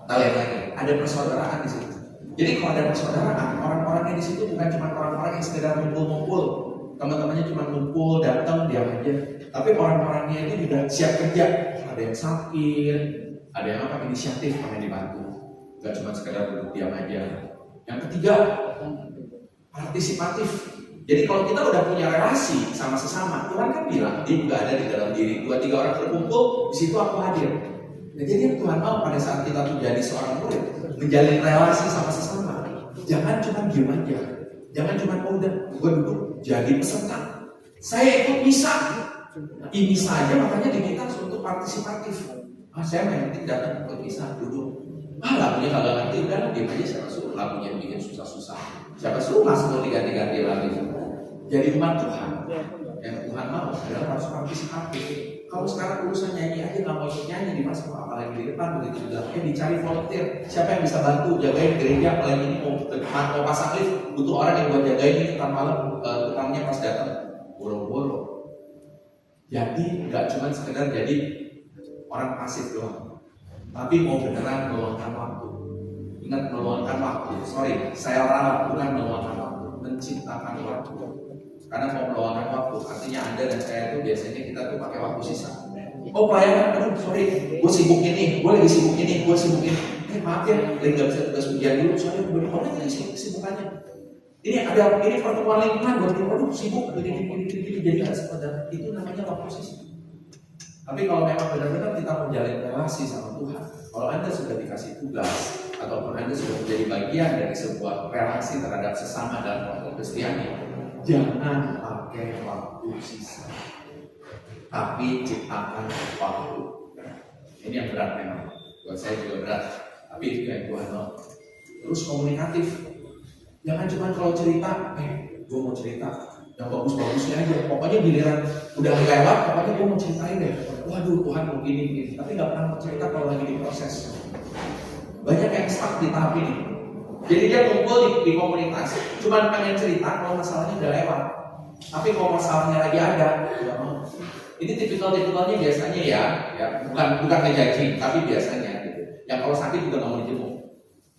kita lihat lagi, ada persaudaraan di situ. Jadi kalau ada persaudaraan, orang-orangnya di situ bukan cuma orang-orang yang sekedar ngumpul-ngumpul, teman-temannya cuma ngumpul, datang, diam aja. Tapi orang-orangnya itu juga siap kerja. Ada yang sakit, ada yang apa, inisiatif, pengen dibantu. Gak cuma sekedar duduk diam aja. Yang ketiga, partisipatif. Jadi kalau kita udah punya relasi sama sesama, Tuhan kan bilang dia juga ada di dalam diri. 2-3 orang berkumpul, di situ aku hadir. Nah, jadi yang Tuhan mau pada saat kita tuh jadi seorang murid, menjalin relasi sama sesama. Jangan cuma diem aja. Jangan cuma udah gue duduk jadi peserta. Saya ikut misa. Ini saja makanya di kita untuk partisipatif. Saya main nanti datang ikut misa duduk. Lagunya kagak ngerti, udah diem aja, siapa suruh lagunya bikin susah-susah. Siapa suruh masuk diganti-ganti lagi. Jadi umat Tuhan yang Tuhan mau adalah harus partisipatif. Kalau sekarang urusan nyanyi aja nggak mau ikut nyanyi di masa apalagi di depan begitu juga. Dicari volunteer, siapa yang bisa bantu jagain gereja, apalagi ini mau pasang lift, butuh orang yang buat jagain ini tentang malam, tukangnya pas datang boro-boro. Jadi nggak cuma sekedar jadi orang pasif doang, tapi mau beneran meluangkan waktu. Ingat, meluangkan waktu. Saya ralat, bukan meluangkan waktu, menciptakan waktu. Karena mau meluangkan waktu, artinya Anda dan saya itu biasanya kita tuh pakai waktu sisa. Oh pelayanan, gue sibuk ini, gue lagi sibuk ini, maaf ya, lagi nggak bisa tugas ujian dulu, soalnya gue orang ini kesibukannya. Ini pertemuan lingkungan, gue sibuk, jadi nggak sekedar itu namanya waktu sisa. Tapi kalau memang benar-benar kita menjalin relasi sama Tuhan, kalau Anda sudah dikasih tugas, ataupun Anda sudah menjadi bagian dari sebuah relasi terhadap sesama dalam kelompok Kristiani, jangan pakai waktu sisa, tapi ciptakan waktu. Ini yang berat memang, buat saya juga berat, tapi itu yang Tuhan mau. Terus komunikatif, jangan cuma kalau cerita, gue mau cerita yang bagus-bagusnya aja, pokoknya giliran udah lewat, pokoknya gue mau ceritain deh. Waduh Tuhan mau gini, tapi nggak pernah mau cerita kalau lagi diproses. Banyak yang stuck di tahap ini. Jadi dia kumpul di komunitas, cuma pengen cerita kalau masalahnya udah lewat. Tapi kalau masalahnya lagi ada, nggak mau. Ini tipikal-tipikalnya biasanya ya bukan ngejudging, tapi biasanya gitu. Yang kalau sakit juga nggak mau dijenguk.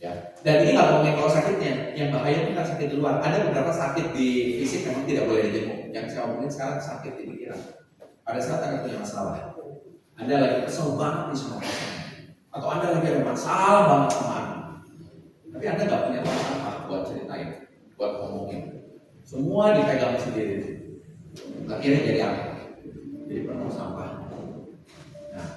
Ya. Dan ini nggak ngomongin kalau sakitnya, yang bahaya itu kan sakit di luar. Ada beberapa sakit di fisik memang tidak boleh dijenguk. Yang saya omongin sekarang sakit di pikiran. pada saat Anda punya masalah, Anda lagi kesel banget nih sama pasangan, atau Anda lagi ada masalah banget sama Anda, tapi Anda nggak punya tempat sampah buat ceritain, buat ngomongin, semua dipegang sendiri. Akhirnya jadi apa? Jadi penuh sampah. Nah,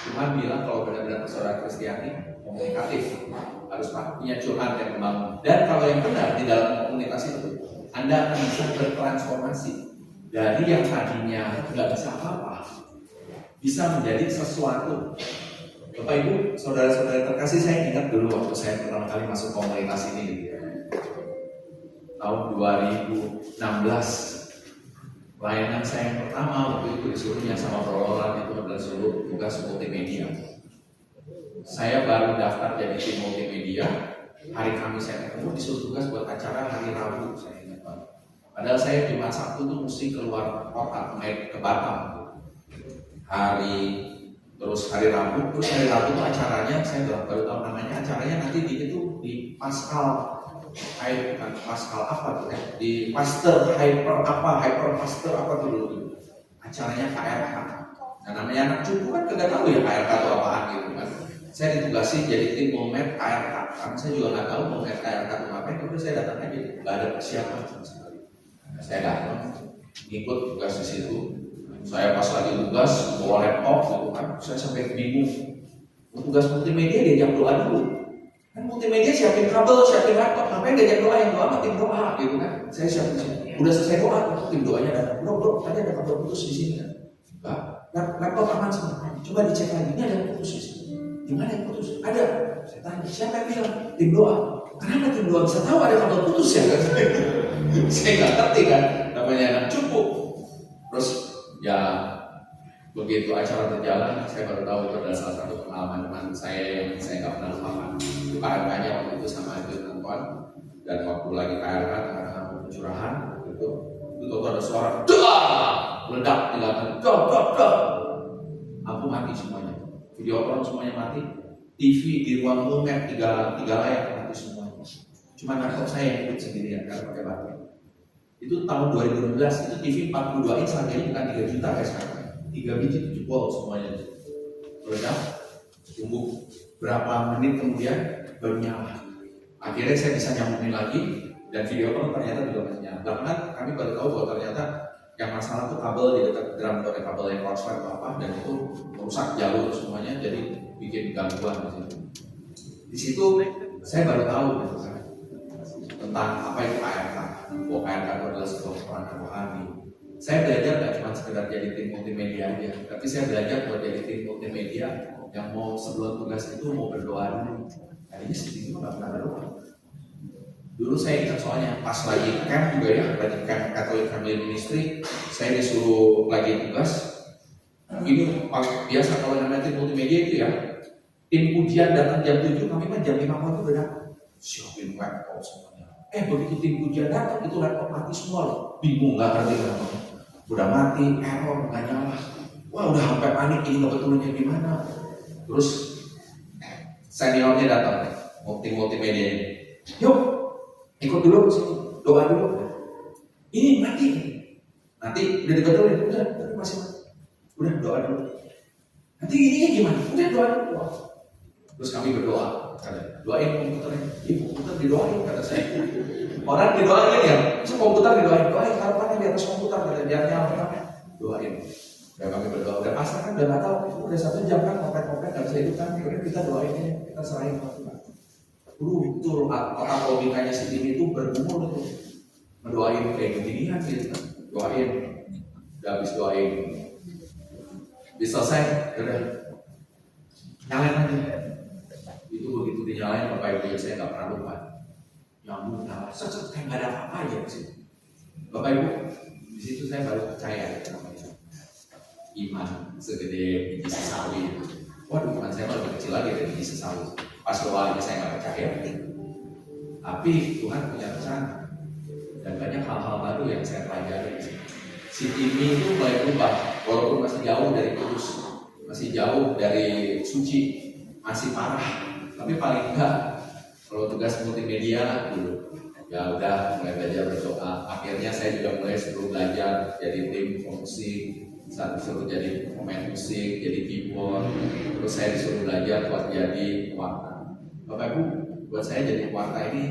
Tuhan bilang kalau benar-benar saudara Kristiani komunikatif, harus punya curhat yang membangun. Dan kalau yang benar di dalam komunikasi itu, Anda akan bisa bertransformasi dari yang tadinya nggak bisa apa-apa, bisa menjadi sesuatu. Bapak Ibu, saudara-saudara terkasih, saya ingat dulu waktu saya pertama kali masuk komunitas ini gitu ya. Tahun 2016, pelayanan saya yang pertama waktu itu disuruhnya sama Roland itu adalah suruh tugas multimedia. Saya baru daftar jadi tim multimedia. Hari Kamis saya ketemu disuruh tugas buat acara hari Rabu, saya ingat banget. Padahal saya Jumat Sabtu tuh mesti keluar kota, naik ke Batam. Hari Rabu tuh acaranya saya baru tahu namanya, acaranya nanti di Pascal, bukan Pascal apa tuh ya? Di Pasteur Hyper Pasteur apa tuh dulu? Acaranya KRK. Nah namanya anak cucu kan nggak tahu ya KRK itu apaan gitu kan. Saya ditugasi jadi tim Momet KRK, karena saya juga nggak tahu Momet KRK itu ngapain, tapi saya datang aja, nggak ada persiapan sama sekali. Saya datang, ngikut tugas di situ. Saya pas lagi tugas bawa laptop gitu kan, saya sampai bingung. Tugas multimedia diajak doa dulu. Kan multimedia siapin kabel, siapin laptop, ngapain diajak doa, yang doa mah tim doa gitu kan. Saya siapin, udah selesai doa, tim doanya datang. Bro, tadi ada kabel putus di sini kan? Enggak, laptop aman semua. Coba dicek lagi, ini ada yang putus di sini. Gimana yang putus? Ada. Saya tanya, siapa yang bilang? Tim doa. Kenapa tim doa bisa tahu ada kabel putus ya kan? Saya nggak ngerti kan, namanya anak cukup. Terus ya begitu acara berjalan, saya baru tahu itu adalah salah satu pengalaman teman saya yang saya nggak pernah lupakan. Itu KRK-nya waktu itu sama Jun Anton, dan waktu lagi KRK tengah-tengah pencurahan itu ada suara dah meledak di belakang, dah lampu mati semuanya, videotron semuanya mati, TV di ruang Momet tiga layar mati semuanya. Cuma laptop saya yang hidup sendirian karena pakai baterai. Itu tahun 2016, itu TV 42 inch harganya bukan 3 juta kayak sekarang. 3 biji 7 volt semuanya. Meledak, tunggu berapa menit kemudian baru nyala. Akhirnya saya bisa nyambungin lagi, dan video pun ternyata juga masih nyala. Belakangan kami baru tahu bahwa ternyata yang masalah itu kabel di dekat drum atau kabel yang korslet atau apa, dan itu merusak jalur semuanya, jadi bikin gangguan di situ. Di situ saya baru tahu gitu kan, tentang apa itu KRK. Bahwa KRK itu adalah sebuah peran rohani. Saya belajar gak cuma sekedar jadi tim multimedia aja, tapi saya belajar buat jadi tim multimedia yang mau sebelum tugas itu mau berdoa dulu. Tadinya sedikit itu gak pernah berdoa. Dulu saya ingat soalnya pas lagi camp juga ya, lagi camp Catholic Family Ministry, saya disuruh lagi tugas. Ini biasa kalau namanya tim multimedia itu ya, tim ujian datang jam 7, kami kan jam 5 pagi udah datang. Siapin laptop semuanya. Begitu tim ujian datang, itu laptop mati semua loh. Bingung gak ngerti kenapa. Udah mati, error, gak nyala. Wah udah sampai panik, ini ngebetulnya gimana. Terus seniornya datang, tim multimedia ini. Yuk, ikut dulu sini, doa dulu. Ini mati. Nanti udah dibetulin, udah, tapi masih mati. Udah doa dulu. Nanti ininya gimana? Udah doa dulu. Terus kami berdoa, doain komputernya. Komputer didoain kata saya. Orang didoain ya, terus komputer didoain taruhannya di atas komputer, biar nyala. Doain. Dan kami berdoa. Udah pasrah kan, udah nggak tahu. Udah 1 jam kan, kopet-kopet nggak bisa hidup kan. Kemudian kita doain aja, kita serahin ke Tuhan. Itu otak logikanya si tim itu bergumul itu, mendoain kayak beginian gitu kan. Doain. Udah habis doain. Bisa selesai, udah nyalain aja. Itu begitu dinyalain Bapak Ibu, saya nggak pernah lupa. Nyambung, set kayak nggak ada apa-apa aja di situ. Bapak Ibu, di situ saya baru percaya namanya iman segede biji sesawi. Waduh, iman saya lebih kecil lagi dari biji sesawi. Pas awalnya saya nggak percaya, tapi Tuhan punya rencana dan banyak hal-hal baru yang saya pelajari. Si Timmy itu mulai berubah, walaupun masih jauh dari kudus, masih jauh dari suci, masih parah. Tapi paling enggak, kalau tugas multimedia dulu, ya udah mulai belajar berdoa. Akhirnya saya juga mulai sebelum belajar jadi tim musik, Saya disuruh jadi pemain musik, jadi keyboard, terus saya disuruh belajar buat jadi pewarna. Bapak Ibu, buat saya jadi pewarna ini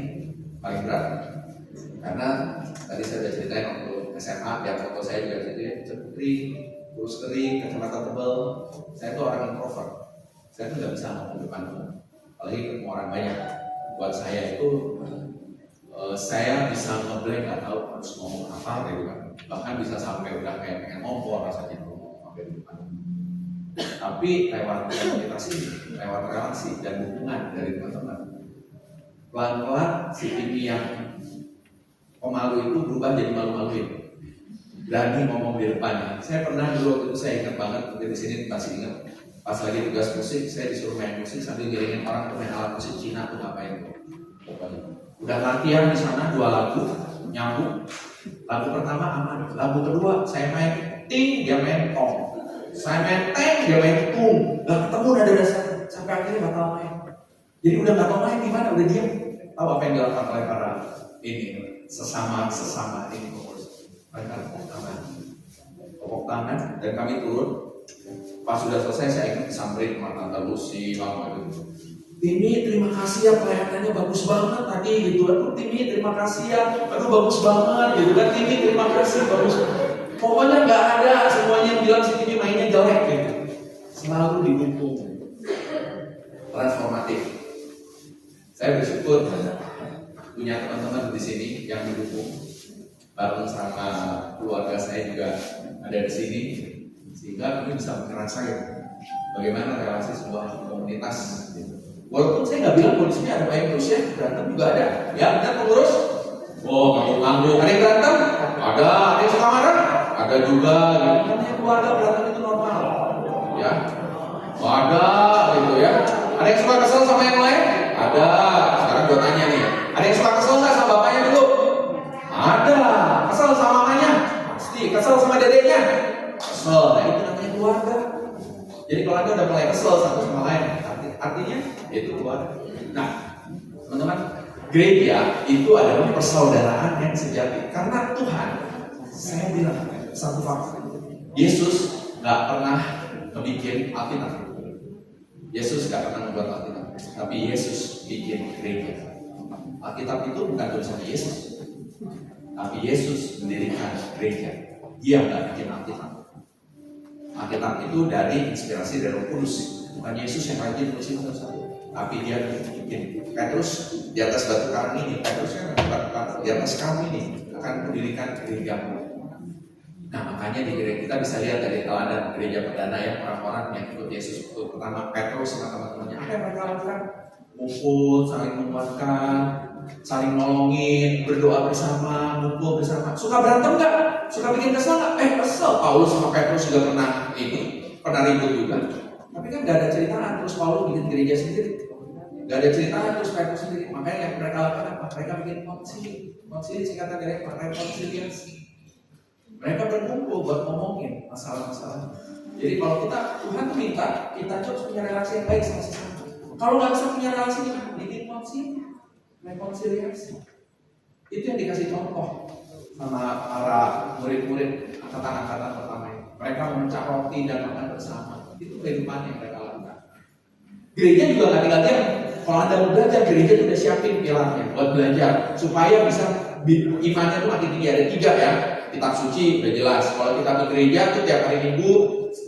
paling berat. Karena tadi saya sudah ceritain waktu SMA, biar foto saya juga kering, kurus kering, kacamata tebal. Saya tuh orang introvert. Saya tuh nggak bisa ngomong depan umum, apalagi ketemu orang banyak. Buat saya itu saya bisa ngeblank, nggak tahu harus ngomong apa gitu kan. Bahkan bisa sampai udah kayak pengen ngompor rasanya ngomong sampai di depan. Tapi lewat komunikasi, lewat relasi dan hubungan dari teman-teman, pelan-pelan si Timi yang pemalu itu berubah jadi malu-maluin, berani ngomong di depannya. Saya pernah dulu waktu itu, saya ingat banget, mungkin di sini masih ingat, pas lagi tugas musik, saya disuruh main musik sambil ngiringin orang ke main alat musik Cina tuh ngapain tuh. Pokoknya udah latihan di sana 2 lagu nyambung. Lagu pertama aman, lagu kedua saya main ting, dia main tong, saya main teng, dia main tung, gak ketemu nada dasar sampai akhirnya batal main. Jadi udah gak tau main gimana, udah diam. Tahu apa yang dilakukan oleh para ini sesama ini pengurus? Mereka tepuk tangan dan kami turun. Pas sudah selesai saya ingin disamperin sama Tante Lucy, Mama gitu. Timi, terima kasih ya, pelayanannya bagus banget tadi gitu. Aduh Timi, terima kasih ya, aduh bagus banget gitu kan. Timi, terima kasih, bagus. Pokoknya nggak ada semuanya yang bilang si Timi mainnya jelek gitu. Selalu didukung. Transformatif. Saya bersyukur punya teman-teman di sini yang mendukung. Bareng sama keluarga saya juga ada di sini, sehingga kami bisa merasakan bagaimana relasi sebuah komunitas. Walaupun saya nggak bilang kondisinya ada baik terus ya, berantem juga ada. Ya, benar pengurus? Oh, ngangguk-ngangguk. Ada yang berantem? Ada. Ada yang suka marah? Ada juga. Namanya keluarga berantem itu normal. Ya, ada gitu ya. Ada yang suka kesel sama yang lain? Ada. Sekarang gue tanya nih, ada yang suka kesel nggak sama bapaknya dulu? Ada. Kesel sama mamanya? Pasti. Kesel sama dedeknya? Kesel. Nah, itu namanya keluarga. Jadi kalau Anda udah mulai kesel satu sama lain, artinya itu keluarga. Nah, teman-teman, gereja itu adalah persaudaraan yang sejati. Karena Tuhan, saya bilang satu fakta, Yesus nggak pernah bikin Alkitab. Yesus nggak pernah membuat Alkitab, tapi Yesus bikin gereja. Alkitab itu bukan tulisannya Yesus, tapi Yesus mendirikan gereja. Dia nggak bikin Alkitab. Alkitab itu dari inspirasi dari Roh Kudus, bukan Yesus yang rajin tulisin satu-satu, tapi dia bikin. Petrus di atas batu karang ini, Petrus kan batu karang di atas kayu ini akan mendirikan gereja. Nah, makanya di gereja kita bisa lihat dari teladan gereja perdana ya, orang-orang yang ikut Yesus itu pertama Petrus sama teman-temannya. Apa yang mereka lakukan? Ngumpul, saling menguatkan, saling nolongin, berdoa bersama, ngumpul bersama. Suka berantem nggak? Suka bikin kesel nggak? Kesel. Paulus sama Petrus juga pernah ribut juga. Tapi kan nggak ada ceritaan terus Paulus bikin gereja sendiri. Nggak ada ceritaan terus Petrus sendiri. Makanya yang mereka lakukan apa? Mereka bikin konsili. Konsili singkatan dari rekonsiliasi. Mereka berkumpul buat ngomongin masalah-masalah. Jadi kalau Tuhan tuh minta kita harus punya relasi yang baik sama sesama. Kalau nggak bisa punya relasi, bikin konsili, rekonsiliasi. Itu yang dikasih contoh sama para murid-murid angkatan-angkatan pertama ini. Mereka memecah roti dan makan bersama. Itu kehidupan yang mereka lakukan. Gereja juga nggak tinggal. Kalau Anda mau belajar, gereja itu udah siapin pilarnya buat belajar supaya bisa imannya itu makin tinggi. Ada 3 ya. Kitab suci udah jelas. Kalau kita ke gereja tuh tiap hari Minggu,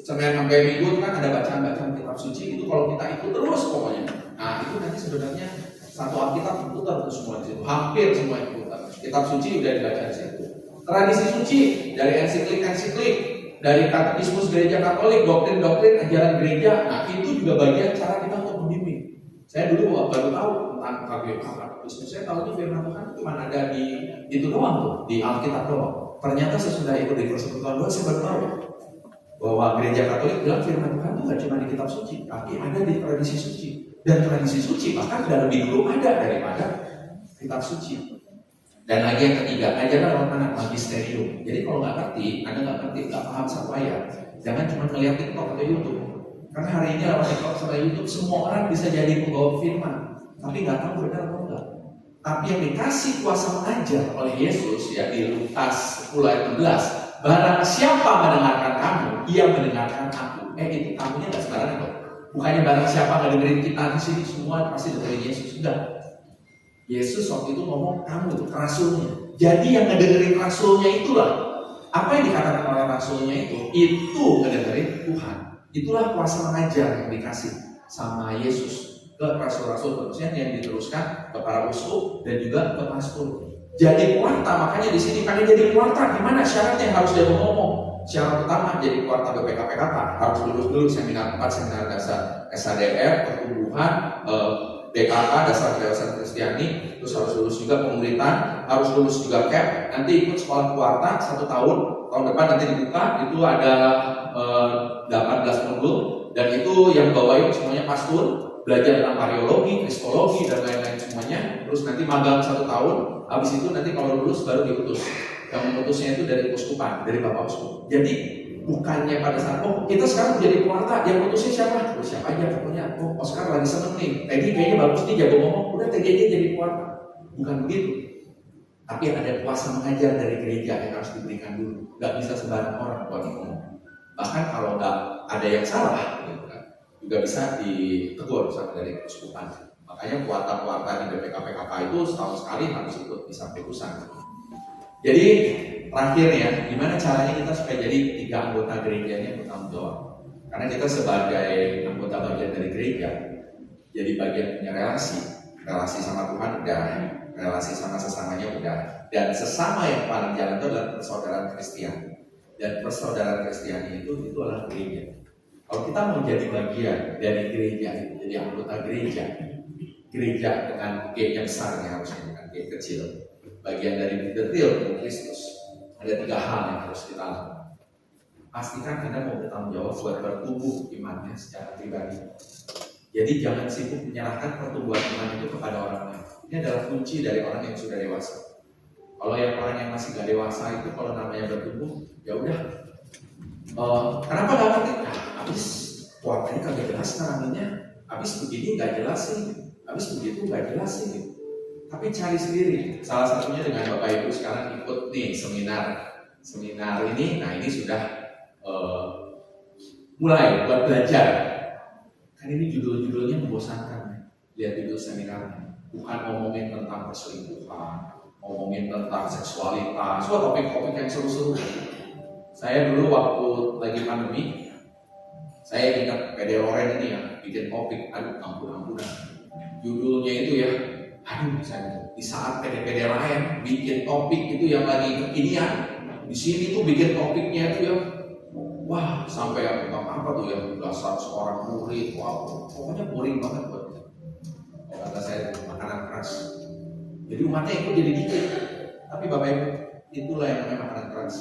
Senin sampai Minggu kan ada bacaan-bacaan kitab suci. Itu kalau kita ikut terus pokoknya. Nah itu nanti sebenarnya satu Alkitab diputar tuh semua di situ. Hampir semua diputar. Kitab suci udah dibaca di situ. Tradisi suci dari ensiklik, dari katekismus gereja Katolik, doktrin ajaran gereja. Nah itu juga bagian cara kita untuk membimbing. Saya dulu baru tahu tentang katekismus. Saya tahu itu firman Tuhan cuma ada di itu doang tuh, di Alkitab doang. Ternyata sesudah ikut di persekutuan doa, saya baru tahu bahwa gereja Katolik bilang firman Tuhan itu nggak cuma di kitab suci, tapi ada di tradisi suci. Dan tradisi suci bahkan sudah lebih dulu ada daripada kitab suci. Dan lagi yang ketiga, ajaran lewat mana? Magisterium. Jadi kalau nggak ngerti, Anda nggak ngerti, nggak paham satu ayat, jangan cuma melihat TikTok atau YouTube. Karena hari ini lewat TikTok atau YouTube semua orang bisa jadi pembawa firman, tapi nggak tahu benar atau enggak. Tapi yang dikasih kuasa mengajar oleh Yesus ya di Lukas 10 ayat 16, Barang siapa mendengarkan kamu, ia mendengarkan aku. Itu kamunya nggak sembarangan loh. Bukannya barang siapa nggak dengerin kita di sini semua pasti dengerin Yesus. Enggak. Yesus waktu itu ngomong kamu itu rasulnya. Jadi yang ngedengerin rasulnya itulah. Apa yang dikatakan oleh rasulnya itu ngedengerin Tuhan. Itulah kuasa mengajar yang dikasih sama Yesus ke rasul-rasul, terusnya yang diteruskan ke para uskup dan juga ke pastor. Jadi pewarta, makanya di sini pengen jadi pewarta, gimana syaratnya yang harus dia ngomong? Syarat utama jadi pewarta BPKPKK harus lulus dulu seminar 4, seminar dasar SADR, pertumbuhan, DKK, dasar kedewasan Kristiani, terus harus lulus juga pemuritan, harus lulus juga CAP, nanti ikut sekolah pewarta 1 tahun, tahun depan nanti dibuka, itu ada 18 modul, dan itu yang bawain semuanya pastor, belajar tentang mariologi, kristologi, dan lain-lain semuanya, terus nanti magang 1 tahun, habis itu nanti kalau lulus baru diutus. Yang memutusnya itu dari uskupan, dari Bapak Uskup. Jadi bukannya pada saat, kita sekarang jadi pewarta, yang putusnya siapa? Siapa aja pokoknya, Oscar lagi seneng nih, Teddy kayaknya bagus nih, jago ngomong, udah Teddy aja jadi pewarta. Bukan begitu. Tapi ada kuasa mengajar dari gereja yang harus diberikan dulu. Gak bisa sembarang orang buat ngomong. Bahkan kalau gak ada yang salah, gitu kan, juga bisa ditegur sama dari uskupan. Makanya pewarta-pewarta di BPKPKK itu setahun sekali harus ikut di sampai pusat. Jadi terakhir ya, gimana caranya kita supaya jadi 3 anggota gereja ini bertanggung jawab? Karena kita sebagai anggota bagian dari gereja, jadi bagian punya relasi sama Tuhan udah, relasi sama sesamanya udah, dan sesama yang paling jalan itu adalah persaudaraan Kristiani. Dan persaudaraan Kristiani itu adalah gereja. Kalau kita mau jadi bagian dari gereja, jadi anggota gereja dengan G yang besar ya, harusnya dengan G kecil. Bagian dari detail Kristus. Ada 3 hal yang harus kita lakukan. Pastikan Anda mau bertanggung jawab buat bertumbuh imannya secara pribadi. Jadi jangan sibuk menyerahkan pertumbuhan iman itu kepada orang lain. Ini adalah kunci dari orang yang sudah dewasa. Kalau yang orang yang masih gak dewasa itu kalau namanya bertumbuh, ya udah. Kenapa gak ngerti? Habis puartanya kagak jelas namanya. Habis begini gak jelas sih. Habis begitu gak jelas sih. Tapi cari sendiri. Salah satunya dengan Bapak Ibu sekarang ikut nih seminar ini. Nah ini sudah mulai buat belajar. Kan ini judulnya membosankan. Lihat judul seminarnya. Bukan ngomongin tentang perselingkuhan, ngomongin tentang seksualitas, topik-topik yang seru-seru. Saya dulu waktu lagi pandemi, saya ingat PD Loren ini yang bikin topik, ampun-ampunan. Judulnya itu ya, misalnya di saat PD-PD lain bikin topik itu yang lagi kekinian, di sini tuh bikin topiknya itu ya, wah sampai yang tentang apa tuh ya, dasar seorang murid, pokoknya boring banget buat kata saya makanan keras. Jadi umatnya ikut jadi dikit, tapi Bapak Ibu itulah yang namanya makanan keras.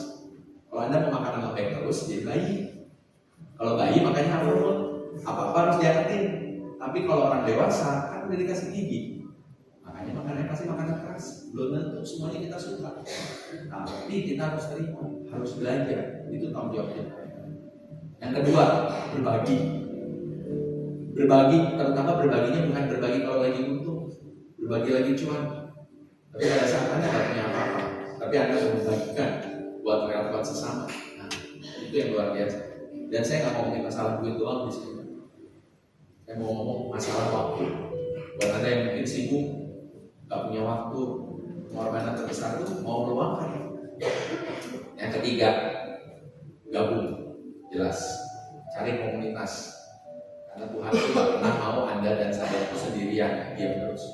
Kalau Anda mau makanan yang baik terus, jadi bayi. Kalau bayi makanya apa-apa harus diangetin. Tapi kalau orang dewasa kan udah dikasih gigi. Makanya makanannya pasti makanan keras. Belum tentu semuanya kita suka. Tapi kita harus terima, harus belajar. Itu tanggung jawabnya. Yang kedua, berbagi. Berbagi, terutama berbaginya bukan berbagi kalau lagi untung, berbagi lagi cuan. Tapi pada saat Anda tidak punya apa-apa, tapi Anda mau membagikan buat relasi sesama. Nah, itu yang luar biasa. Dan saya nggak ngomongin masalah duit doang di sini. Saya mau ngomong masalah waktu. Buat Anda yang mungkin sibuk, nggak punya waktu, pengorbanan terbesar itu mau meluangkan. Yang ketiga, gabung, jelas, cari komunitas. Karena Tuhan tidak pernah mau Anda dan saya itu sendirian, diam terus.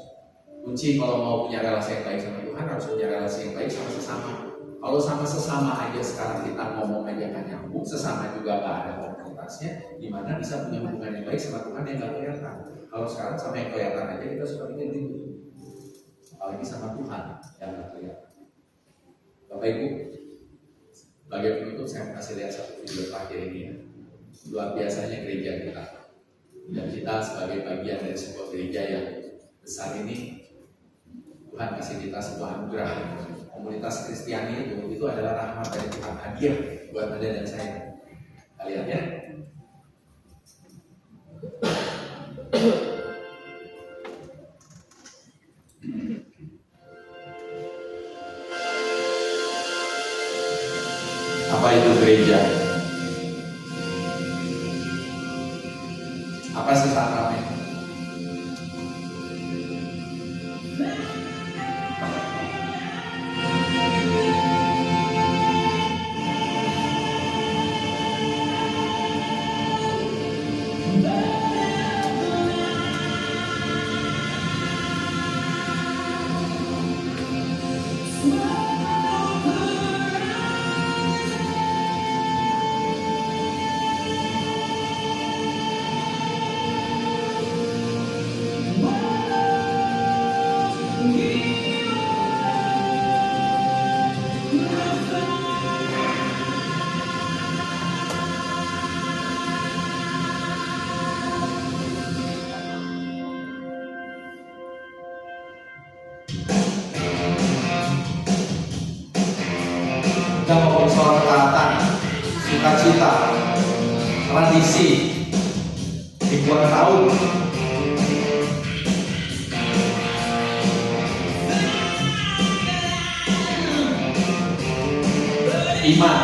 Kunci kalau mau punya relasi yang baik sama Tuhan harus punya relasi yang baik sama sesama. Kalau sama sesama aja sekarang kita ngomong aja kan nyambung, sesama juga nggak ada komunitasnya, gimana bisa punya hubungan yang baik sama Tuhan yang nggak kelihatan? Kalau sekarang sama yang kelihatan aja kita suka bikin ribut, apalagi sama Tuhan yang nggak kelihatan. Bapak Ibu, sebagai penutup saya kasih lihat satu video terakhir ini ya. Luar biasanya gereja kita. Dan kita sebagai bagian dari sebuah gereja yang besar ini, Tuhan kasih kita sebuah anugerah. Komunitas Kristiani itu adalah rahmat dari Tuhan, hadiah buat Anda dan saya. Kalian ya. Apa Kita ngomong soal ketaatan, sukacita, tradisi, ribuan tahun. Iman,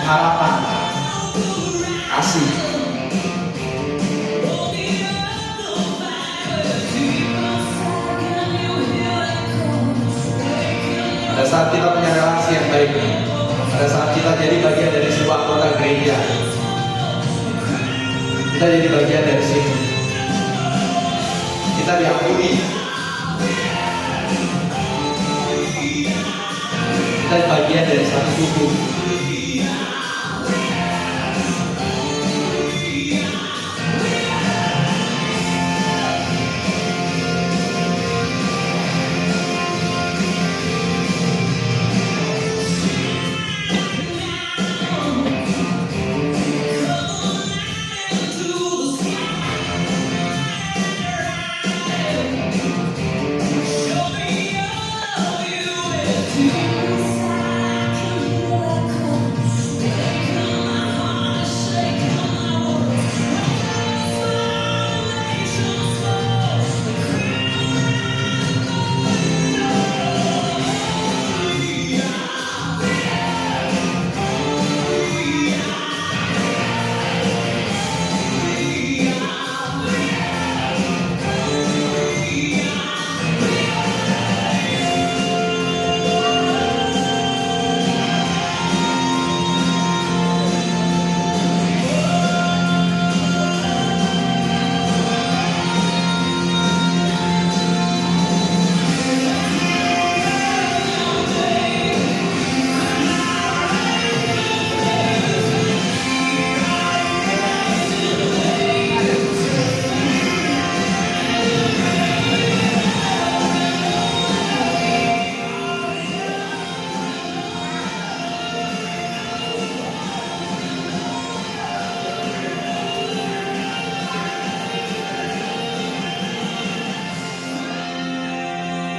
pengharapan, kasih. Pada saat kita punya relasi yang baik, pada saat kita jadi bagian dari sebuah anggota gereja, kita jadi bagian dari sini, kita diampuni, kita bagian dari satu tubuh.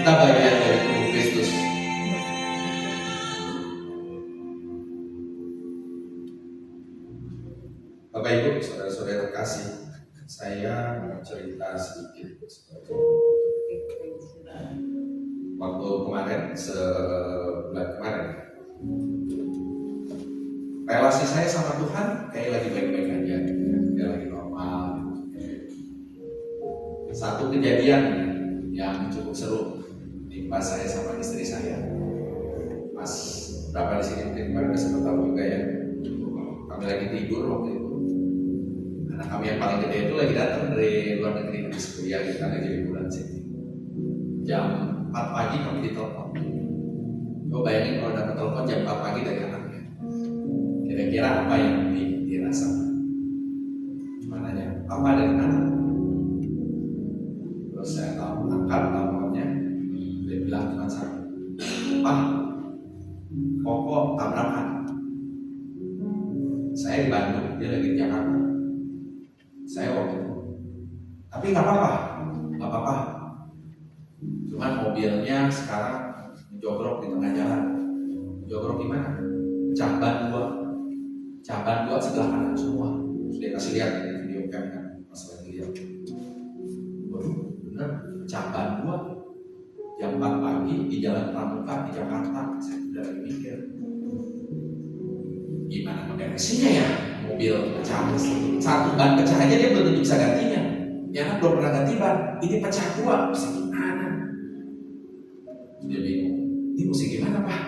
Kita bagian dari tubuh Kristus. Bapak Ibu, saudara-saudara terkasih, saya mau cerita sedikit. Waktu kemarin, sebulan kemarin, relasi saya sama Tuhan kayak lagi baik-baik aja, kayak lagi normal. Satu kejadian yang cukup seru pas saya sama istri saya. Mas berapa di sini mungkin kemarin udah sempat tahu juga ya. Kami lagi tidur waktu itu. Anak kami yang paling gede itu lagi datang dari luar negeri habis kuliah, kita lagi liburan sini. Jam 4 pagi kami ditelepon. Coba bayangin kalau dapat telepon jam 4 pagi dari anaknya. Kira-kira apa yang dirasakan? Cuma nanya, "Papa dari mana?" Terus saya tahu angkat teleponnya. Dia bilang cuma satu, "Pak, Koko tabrakan." Saya di Bandung, dia lagi di Jakarta. Saya waktu itu, tapi nggak apa-apa, nggak apa-apa. Cuman mobilnya sekarang jogrok di tengah jalan. Jogrok gimana? Pecah ban dua sebelah kanan semua. Terus dia kasih lihat di video cam kan, pas lagi lihat. Waduh, bener, pecah ban dua. Jam 4 pagi di Jalan Pramuka di Jakarta. Saya udah lagi mikir, gimana memberesinnya ya? Mobil pecah, satu ban pecah aja dia belum tentu bisa gantinya. Ya kan belum pernah ganti ban, ini pecah dua, mesti gimana? Dia bingung, ini mesti gimana Pak?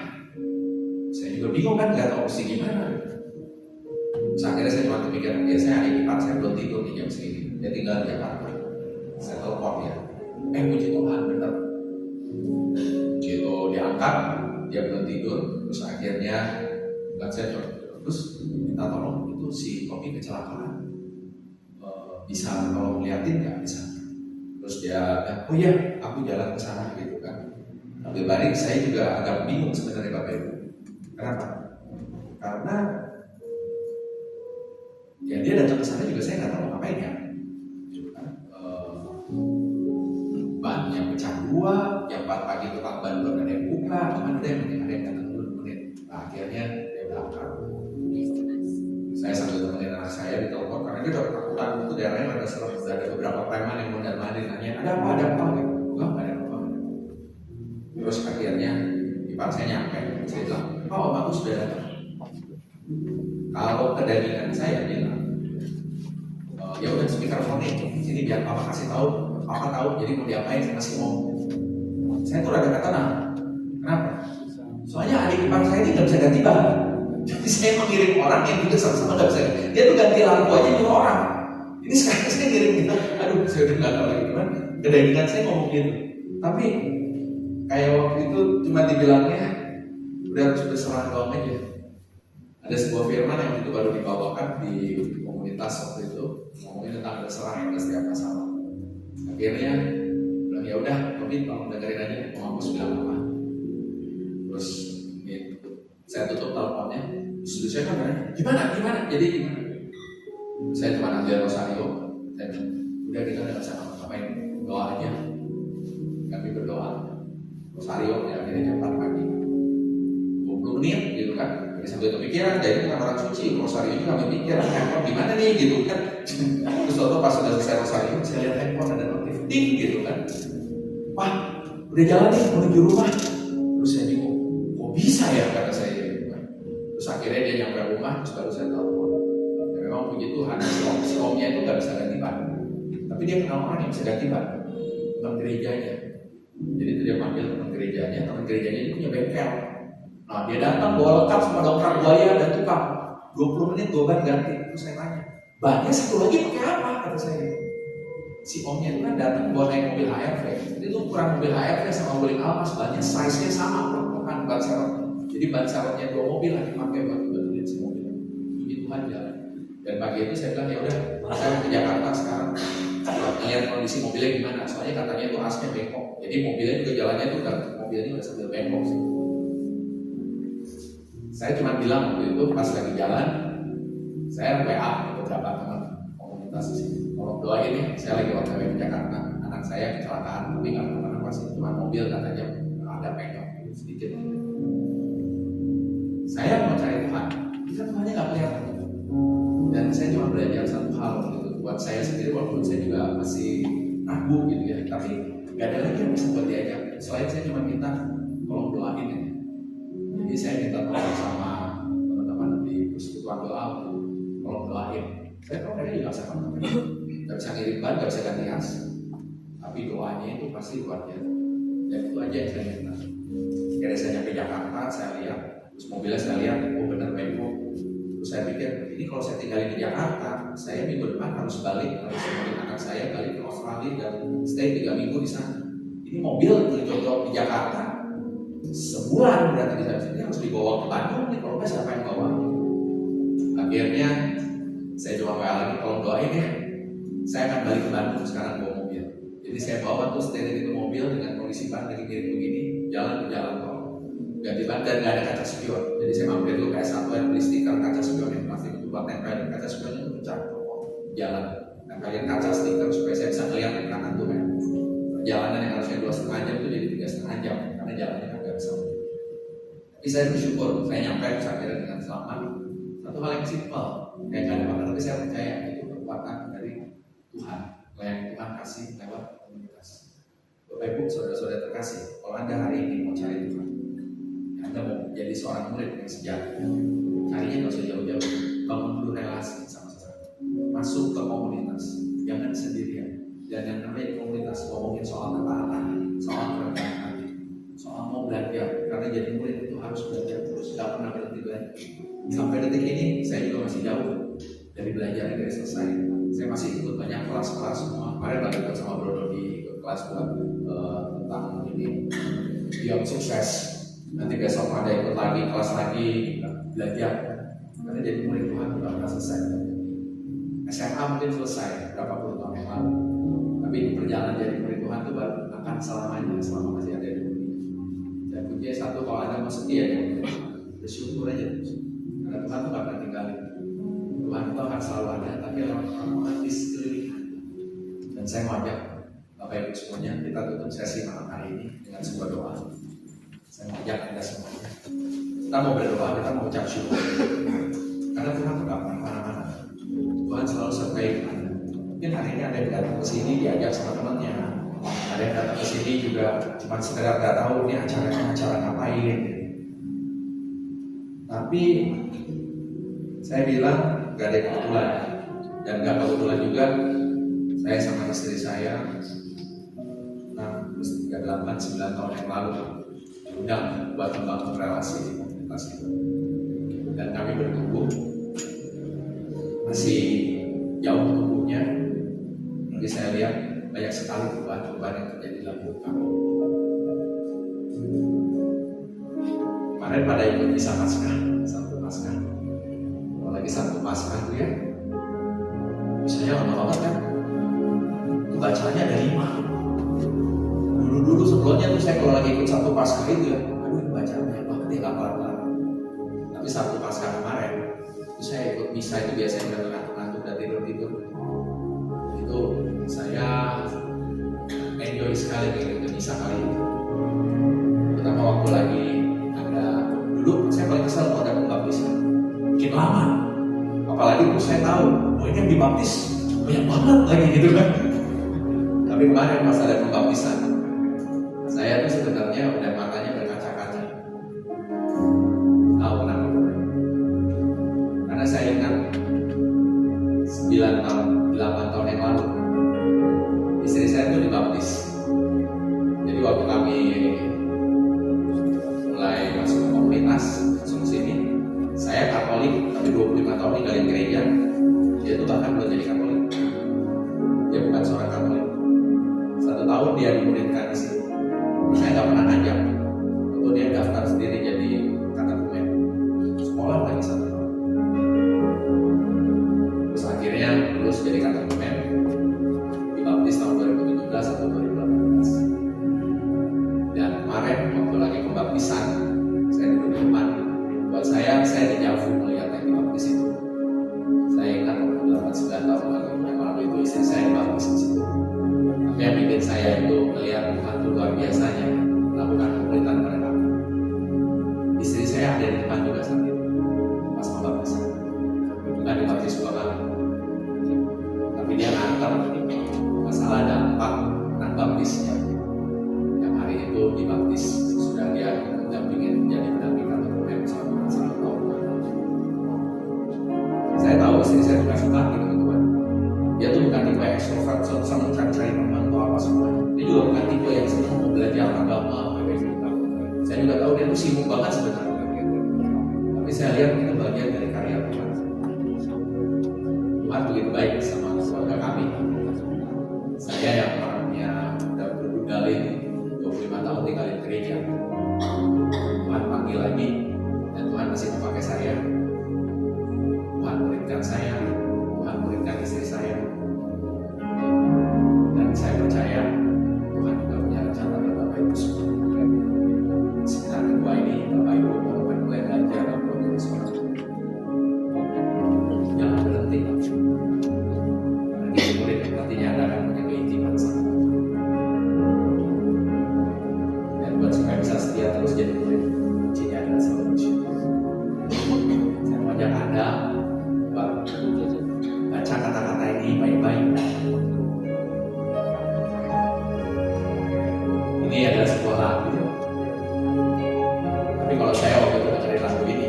Saya juga bingung kan, nggak tahu mesti gimana. Terus akhirnya saya cuma kepikiran, ya saya hari Jumat saya belum tidur di jam segini. Dia tinggal di Jakarta. Saya telepon dia, puji Tuhan bener. Gitu. diangkat, dia belum tidur, terus akhirnya saya terus minta tolong itu si Kopi kecelakaan, bisa tolong liatin nggak bisa. Terus dia, oh iya, aku jalan ke sana gitu kan. Sambil balik saya juga agak bingung sebenarnya Bapak Ibu. Kenapa? Karena ya dia datang ke sana juga saya nggak tahu ngapain ya. Gitu kan. Bannya pecah dua, jam 4 pagi tukang ban belum ada yang buka, cuman ada yang datang dulu menit. Nah, akhirnya dia berangkat. Saya sambil temenin anak saya di telepon karena dia udah ketakutan itu daerahnya ada serem, ada beberapa preman yang mondar mandir nanya ada apa gitu. Enggak ada apa. Terus akhirnya ipar saya nyampe, saya bilang, oh bagus sudah datang. Kalau kedagingan saya bilang, ya udah speakerphone sini biar papa kasih tahu, papa tahu jadi mau diapain saya masih mau. Saya tuh rada tenang. Kenapa? Soalnya adik ipar saya ini nggak bisa ganti ban. Jadi saya mengirim orang yang juga sama-sama nggak bisa. Dia tuh ganti lampu aja nyuruh orang. Ini sekarang saya ngirim gitu. Aduh, saya udah nggak tahu lagi gimana. Kedagingan saya ngomong gitu. Tapi kayak waktu itu cuma dibilangnya udah harus berserah doang aja. Ada sebuah firman yang itu baru dibawakan di komunitas waktu itu ngomongin tentang berserah yang setiap masalah. Akhirnya bilang ya udah, tapi tolong dengerin aja mau aku bilang apa. Terus gitu. Saya tutup teleponnya. Terus saya kan nanya, gimana? Jadi gimana? Saya cuma ambil rosario. Saya bilang, udah kita nggak bisa ngapain, doa aja. Kami berdoa. Rosario ya akhirnya jam 4 pagi. 20 menit gitu kan. Jadi sambil kepikiran, jadi bukan orang suci. Rosario juga kami pikir, handphone gimana nih gitu kan. Terus waktu pas sudah selesai rosario, saya lihat handphone ada notif ting gitu kan. Wah, udah jalan nih menuju rumah. Terus saya bingung, kok bisa ya kata saya gitu kan. Terus akhirnya dia nyampe rumah, terus baru saya telepon. Ya, memang puji Tuhan, si omnya itu nggak bisa ganti ban. Tapi dia kenal orang yang bisa ganti ban, teman gerejanya. Jadi itu dia panggil teman gerejanya itu punya bengkel. Nah dia datang bawa lengkap sama dongkrak buaya dan tukang. 20 menit gue ban ganti. Terus saya tanya, bannya satu lagi pakai apa? Kata saya. Si omnya itu kan datang bawa naik mobil HRV. Itu ukuran mobil HRV sama mobil Alphas, bannya size-nya sama, bukan ban serep. Jadi ban serepnya 2 mobil lagi pakai buat betulin si mobil. Puji Tuhan jalan. Dan pagi itu saya bilang ya udah, saya mau ke Jakarta sekarang. Lihat kondisi mobilnya gimana? Soalnya katanya itu asnya bengkok. Jadi mobilnya juga jalannya itu mobilnya udah sambil bengkok sih. Saya cuma bilang waktu itu pas lagi jalan, saya WA beberapa teman komunitas di sini. Tolong doain ya, saya lagi OTW ke Jakarta. Anak saya kecelakaan, tapi nggak kenapa-napa sih. Cuma mobil katanya ada bengkok sedikit. Saya mau cari Tuhan, kita Tuhannya nggak kelihatan. Dan saya cuma belajar satu hal gitu. Buat saya sendiri walaupun saya juga masih ragu gitu ya, tapi nggak ada lagi yang bisa buat diajak. Selain saya cuma minta tolong doain ya. Jadi saya minta tolong sama teman-teman di persekutuan doa, tolong doain. Saya tahu mereka juga bisa kontak, nggak bisa ngirim ban, nggak bisa ganti as, tapi doanya itu pasti luar biasa. Dan itu aja yang saya minta. Ketika saya nyampe Jakarta, saya lihat, terus mobilnya saya lihat, oh benar bengkok. Terus saya pikir, ini kalau saya tinggalin di Jakarta, saya minggu depan harus balik, harus nemenin anak saya balik ke Australia dan stay 3 minggu di sana. Ini mobil di Jakarta sebulan berarti di sana harus dibawa ke Bandung nih, kalau nggak siapa yang bawa? Akhirnya saya coba WA lagi, tolong doain ya. Saya akan balik ke Bandung sekarang bawa mobil. Jadi saya bawa tuh steril itu mobil dengan kondisi ban lagi mirip begini, jalan ke jalan tol. Ganti ban dan nggak ada kaca spion. Jadi saya mampir dulu kayak satu yang beli stiker kaca spion yang plastik itu buat tempelin kaca spionnya itu pecah. Jalan, tempelin kaca stiker supaya saya bisa ngeliat di kanan tuh kan. Perjalanan yang harusnya 2,5 jam itu jadi 3,5 jam karena jalannya kan nggak bisa. Tapi saya bersyukur, saya nyampe akhirnya dengan selamat. Satu hal yang simpel, kayak nggak ada apa, tapi saya percaya itu kekuatan dari Tuhan, yang Tuhan kasih lewat komunitas. Bapak Ibu, saudara-saudara terkasih, kalau Anda hari ini mau cari Tuhan, Anda mau jadi seorang murid yang sejati, carinya nggak usah jauh-jauh, bangun dulu relasi sama sesama, masuk ke komunitas, jangan sendirian. Dan yang namanya komunitas ngomongin soal ketaatan, soal kerendahan hati, soal mau belajar, karena jadi murid itu harus belajar terus, tidak pernah berhenti belajar. Sampai detik ini saya juga masih jauh dari belajar dari selesai. Saya masih ikut banyak kelas-kelas semua. Kemarin lagi ikut sama Bro Dodi, ikut kelas buat tentang ini yang sukses. Nanti besok ada ikut lagi kelas lagi belajar. Karena jadi murid Tuhan udah pernah selesai. SMA mungkin selesai berapa puluh tahun yang lalu. Tapi di perjalanan jadi murid Tuhan itu baru akan selamanya selama masih ada di dunia. Dan kunci satu, kalau Anda mau setia ya, bersyukur aja terus. Karena Tuhan itu gak akan tinggalin. Tuhan itu akan selalu ada, tapi orang-orang di sekeliling. Dan saya mau ajak Bapak Ibu semuanya, kita tutup sesi malam hari ini dengan sebuah doa. Saya mau ajak Anda semuanya. Kita mau berdoa, kita mau ucap syukur. Karena Tuhan tidak pernah mana-mana. Tuhan selalu sertai Anda. Mungkin hari ini ada yang datang ke sini diajak sama temannya. Ada yang datang ke sini juga cuma sekedar nggak tahu ini acara ngapain. Tapi saya bilang gak ada kebetulan, dan gak kebetulan juga saya sama istri saya 9 tahun yang lalu diundang buat membangun relasi di komunitas itu, dan kami bertumbuh masih jauh tumbuhnya. Jadi saya lihat banyak sekali perubahan-perubahan yang terjadi dalam hidup kami. Kemarin pada ikut misa Paskah, satu Paskah. Kalau lagi satu Paskah itu ya, misalnya lama banget kan, itu bacanya ada 5. Dulu sebelumnya tuh saya kalau lagi ikut satu Paskah itu ya, aduh baca banyak banget ya, gak kelar-kelar. Tapi satu Paskah kemarin, itu saya ikut misa itu biasanya udah ngantuk-ngantuk dan tidur-tidur. Itu saya enjoy sekali ikut misa kali itu. Terutama waktu lagi ada, dulu saya paling kesal kalau ada pembaptisan, bikin lama. Apalagi tuh saya tahu, oh ini yang dibaptis banyak banget lagi gitu kan. Tapi kemarin pas ada pembaptisan, saya tuh sebenarnya udah matanya berkaca-kaca. Tahu kenapa? Karena saya ingat 8 tahun yang lalu istri saya tuh dibaptis. Jadi waktu kami mulai masuk ke komunitas, masuk ke sini, saya Katolik, tapi 25 tahun tinggalin gereja. Dia tuh bahkan belum jadi Katolik. Dia bukan seorang Katolik. 1 tahun dia dimuridkan di sini. Saya nggak pernah ngajak. Untuk dia daftar sendiri jadi katekumen. Sekolah lagi 1 tahun. Terus akhirnya lulus jadi katekumen. Dibaptis tahun 2017 atau 2018. Dan kemarin waktu lagi pembaptisan, saya duduk di depan. Buat saya dejavu melihat yang dibaptis itu. Saya ingat 9 tahun lalu itu istri saya dibaptis di situ. Tapi yang bikin saya itu melihat Tuhan itu luar biasanya melakukan pemuritan pada kami. Istri saya ada di depan juga saat itu pas pembaptisan. Bukan dibaptis 2 kali, tapi dia ngantar masalah dampak anak baptisnya. Yang hari itu dibaptis sudah dia mendampingin jadi pendamping katekumen selama 1 tahun. Saya tahu istri saya juga suka gitu Tuhan. Dia tuh bukan tipe ekstrovert, senang cari teman atau apa semuanya. Dia juga bukan tipe yang senang belajar agama. Saya juga tahu dia tuh sibuk banget sebenarnya. Tapi saya lihat itu bagian dari karya Tuhan. Tuhan begitu baik sama keluarga kami. Saya yang orangnya udah berdudalin 25 tahun tinggal di gereja. Tuhan panggil lagi dan Tuhan masih memakai saya. Tuhan muridkan saya, Tuhan muridkan istri saya. Dan saya percaya Tuhan juga punya rencana buat Bapak Ibu semua. Seminar kedua ini Bapak Ibu akan mulai belajar dan menjadi seorang. Jangan berhenti. Karena jadi murid artinya Anda akan punya keintiman sama Tuhan. Dan buat supaya bisa setia terus jadi murid, kuncinya adalah selalu bersyukur. Saya mau ajak Anda baca kata-kata ini baik-baik. Ini adalah sebuah lagu. Tapi kalau saya waktu itu dengerin lagu ini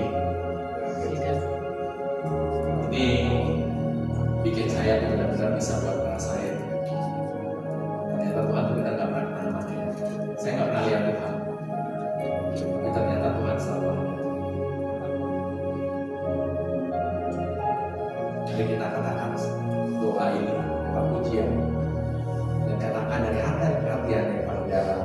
bikin saya benar-benar bisa buat ngerasain ternyata Tuhan itu benar gak pernah kemana-mana. Saya gak pernah lihat Tuhan, tapi ternyata Tuhan selalu ada. Jadi kita katakan doa ini lewat pujian dan katakan dari hati ke hati yang paling dalam.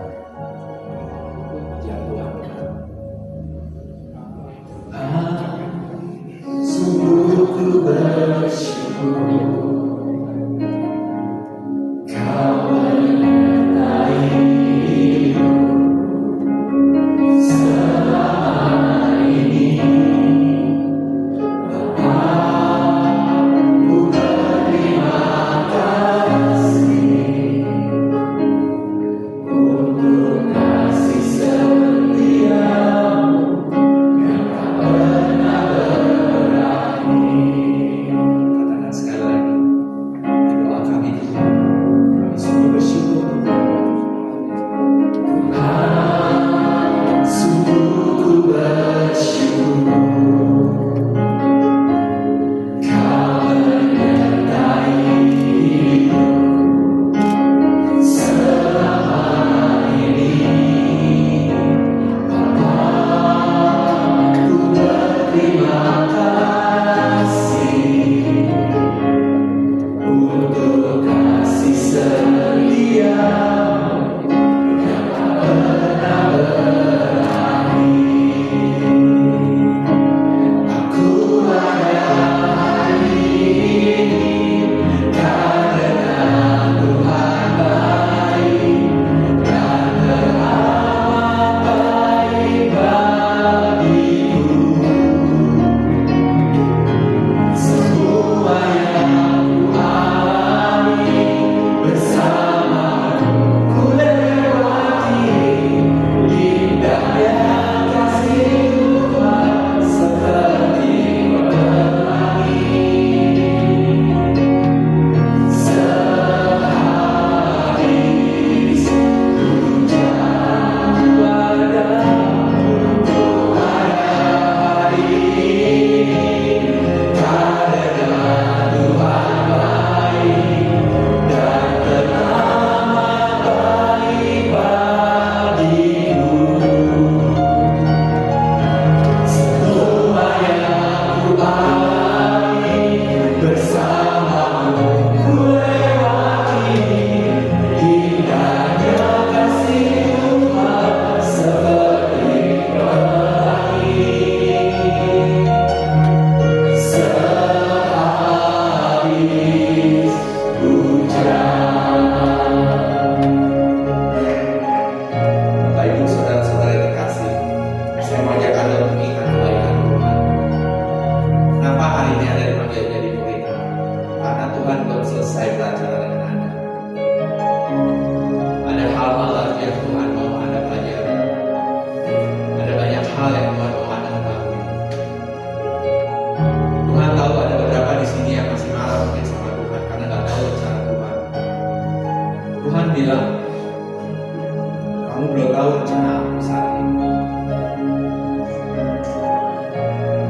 tahu rencana aku saat ini.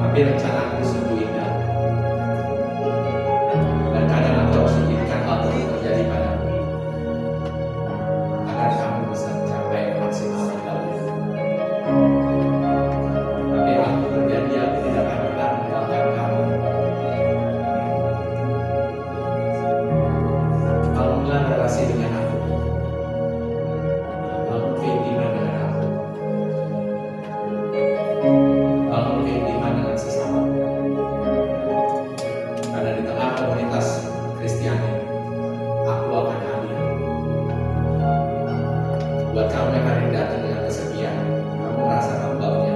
Tapi rencana aku sungguh indah. Dan kadang aku harus izinkan hal itu terjadi padamu agar kamu bisa mencapai maksimal hidupnya. Tapi aku berjanji aku tidak akan pernah meninggalkan kamu. Bangunlah relasi dengan aku. Bangun keintiman dengan aku. Bangun keintiman dengan sesama. Karena di tengah komunitas Kristiani, aku akan hadir. Buat kamu yang hari ini datang dengan kesepian, kamu merasakan baunya.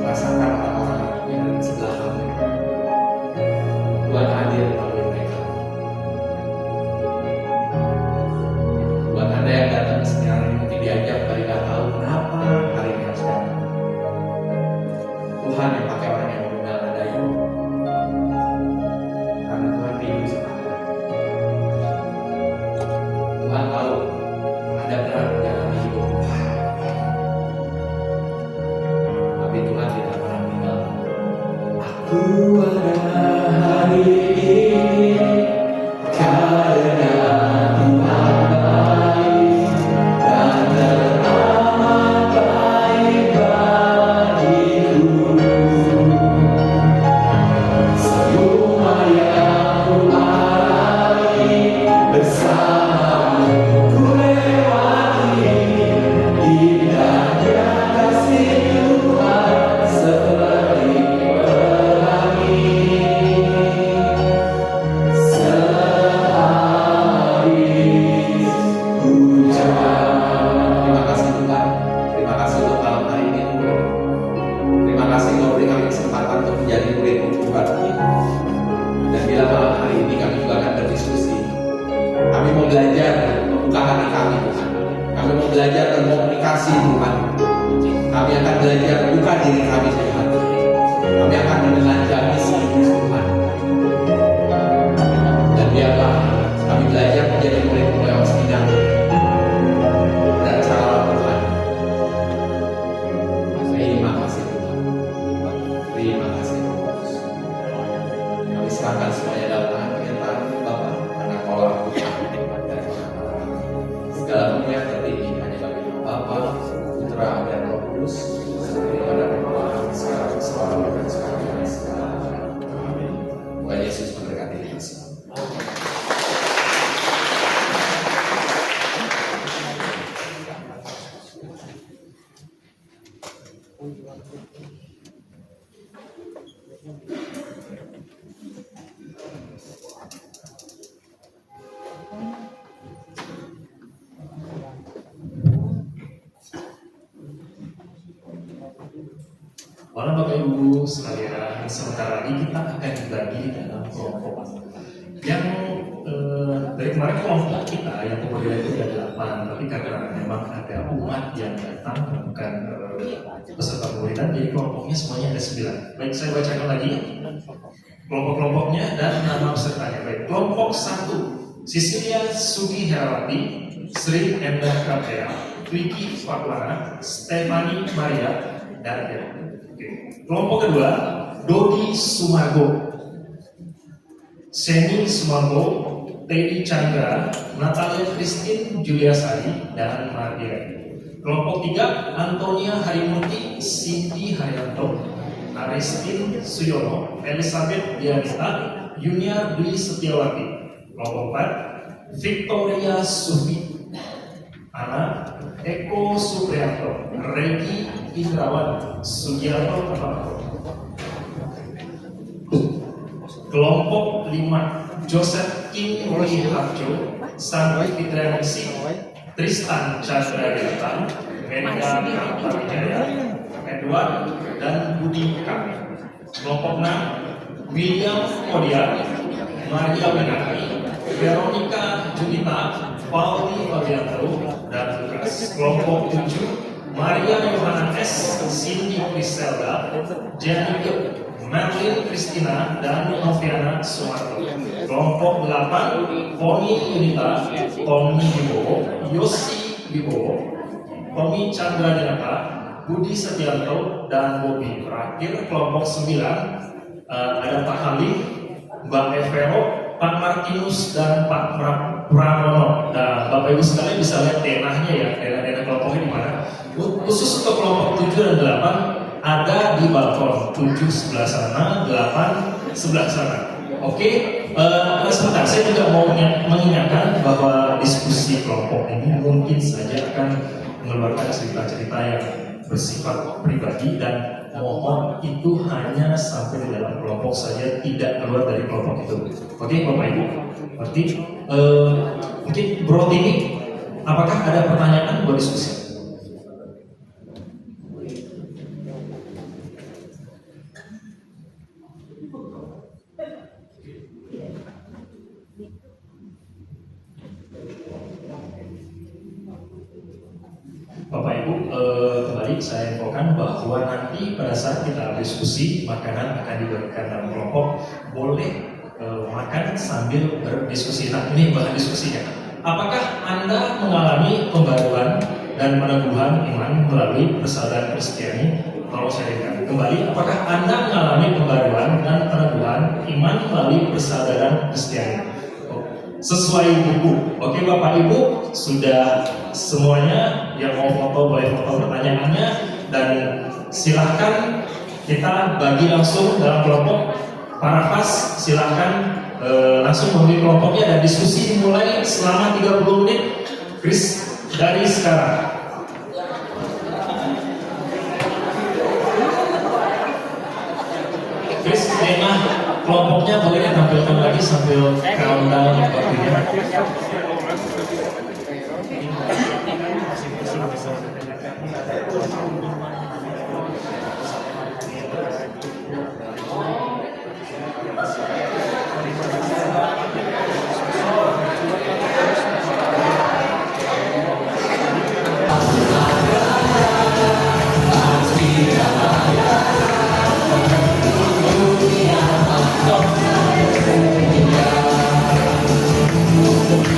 Rasakan orang-orang yang ada di sebelah kamu. Tuhan hadir melalui mereka. Buat Anda yang datang ke sini hari ini mungkin diajak tapi gak tahu kenapa hari ini harus datang. Tuhan yang pakai orang yang mengundang Anda itu. Karena Tuhan rindu sama Anda. Tuhan tahu Anda berat menjalani hidup. Tapi Tuhan tidak pernah meninggalkan. Aku ada hari ini karena Tuhan baik dan teramat baik bagiku. Semua yang ku alami bersamamu ku lewati. Indahnya kasih Tuhan seperti pelangi. Sehabis hujan. Terima kasih Tuhan. Terima kasih untuk malam hari ini Tuhan. Terima kasih Kau beri kami kesempatan untuk menjadi murid-Mu Tuhan. Dan bila malam hari ini kami juga akan berdiskusi, kami mau belajar membuka hati kami Tuhan. Kami mau belajar berkomunikasi Tuhan. Kami akan belajar membuka diri kami Tuhan. Kami akan menelanjangi seluruh Tuhan. Dan biarlah kami belajar menjadi murid-Mu lewat sidang dan cara Tuhan. Terima kasih Tuhan. Terima kasih Tuhan. Kami serahkan semuanya dalam tangan penyertaan Bapa, karena Kau lah Tuhan dan Tuhan. Segala pujian tertinggi hanya bagi Bapa, Putra dan Roh Kudus, seperti pada permulaan, sekarang, selalu dan sekarang. Amin. Tuhan Yesus memberkati kita semua. Malam Bapak Ibu sekalian, sebentar lagi kita akan dibagi dalam kelompok. Yang dari kemarin kelompok kita yang kemudian itu ada 8, tapi karena memang ada umat yang datang bukan peserta pemuridan, jadi kelompoknya semuanya ada 9. Baik, saya bacakan lagi kelompok-kelompoknya dan nama pesertanya. Baik, kelompok 1, Sisilia Sugi Herawati, Sri Endah Kapea, Twiki Faklana, Stefani Maria, dan kelompok kedua, Dodi Sumargo, Seni Sumargo, Teddy Chandra, Natalia Christine Juliasari, dan Margaret. Kelompok 3, Antonia Harimurti, Cindy Haryanto, Aristin Suyono, Elizabeth Dianita, Yuniar Dwi Setiawati. Kelompok 4, Victoria Sufi, Ana Eko Supriyanto, Regi Indrawan, Sugiarto Kemarko. Kelompok 5, Joseph Kim Lee Harjo, Sandri Fitrianingsih, Tristan Chandra Dita, Menda Kartawijaya, Edward dan Budi Kami. Kelompok 6, William Kodia, Maria Winaki, Veronica Junita, Pauli Fabianto, dan Lukas. Kelompok 7, Maria Yohana S, Cindy Griselda, Jenny Merlin Christina dan Noviana Sumarto. Kelompok 8, Poni Yunita, Tommy Wibowo, Yosi Wibowo, Tommy Chandra Dinata, Budi Setianto, dan Bobi. Terakhir kelompok 9, ada Pak Halim, Mbak Evero, Pak Martinus, dan Pak Pramono. Nah, Bapak Ibu sekalian bisa lihat denahnya ya, denah kelompoknya di mana. Khusus untuk kelompok 7 dan 8 ada di balkon, 7 sebelah sana, 8 sebelah sana. Oke, sebentar, saya juga mau mengingatkan bahwa diskusi kelompok ini mungkin saja akan mengeluarkan cerita-cerita yang bersifat pribadi, dan mohon itu hanya sampai di dalam kelompok saja, tidak keluar dari kelompok itu. Oke, Bapak Ibu, berarti mungkin Bro Tini, apakah ada pertanyaan buat diskusi? Bapak Ibu, kembali saya infokan bahwa nanti pada saat kita diskusi, makanan akan diberikan dalam kelompok. Boleh makan sambil berdiskusi. Nah, ini bahan diskusinya. Apakah Anda mengalami pembaruan dan peneguhan iman melalui persaudaraan Kristiani? Tolong sharingkan kembali. Apakah Anda mengalami pembaruan dan peneguhan iman melalui persaudaraan Kristiani? Sesuai buku. Oke Bapak Ibu, sudah semuanya yang mau foto boleh foto pertanyaannya, dan silahkan kita bagi langsung dalam kelompok. Parafas silahkan langsung memilih kelompoknya, dan diskusi dimulai selama 30 menit. Chris, dari sekarang. Chris, denah kelompoknya boleh tampilkan lagi sambil countdown waktunya.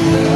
Yeah.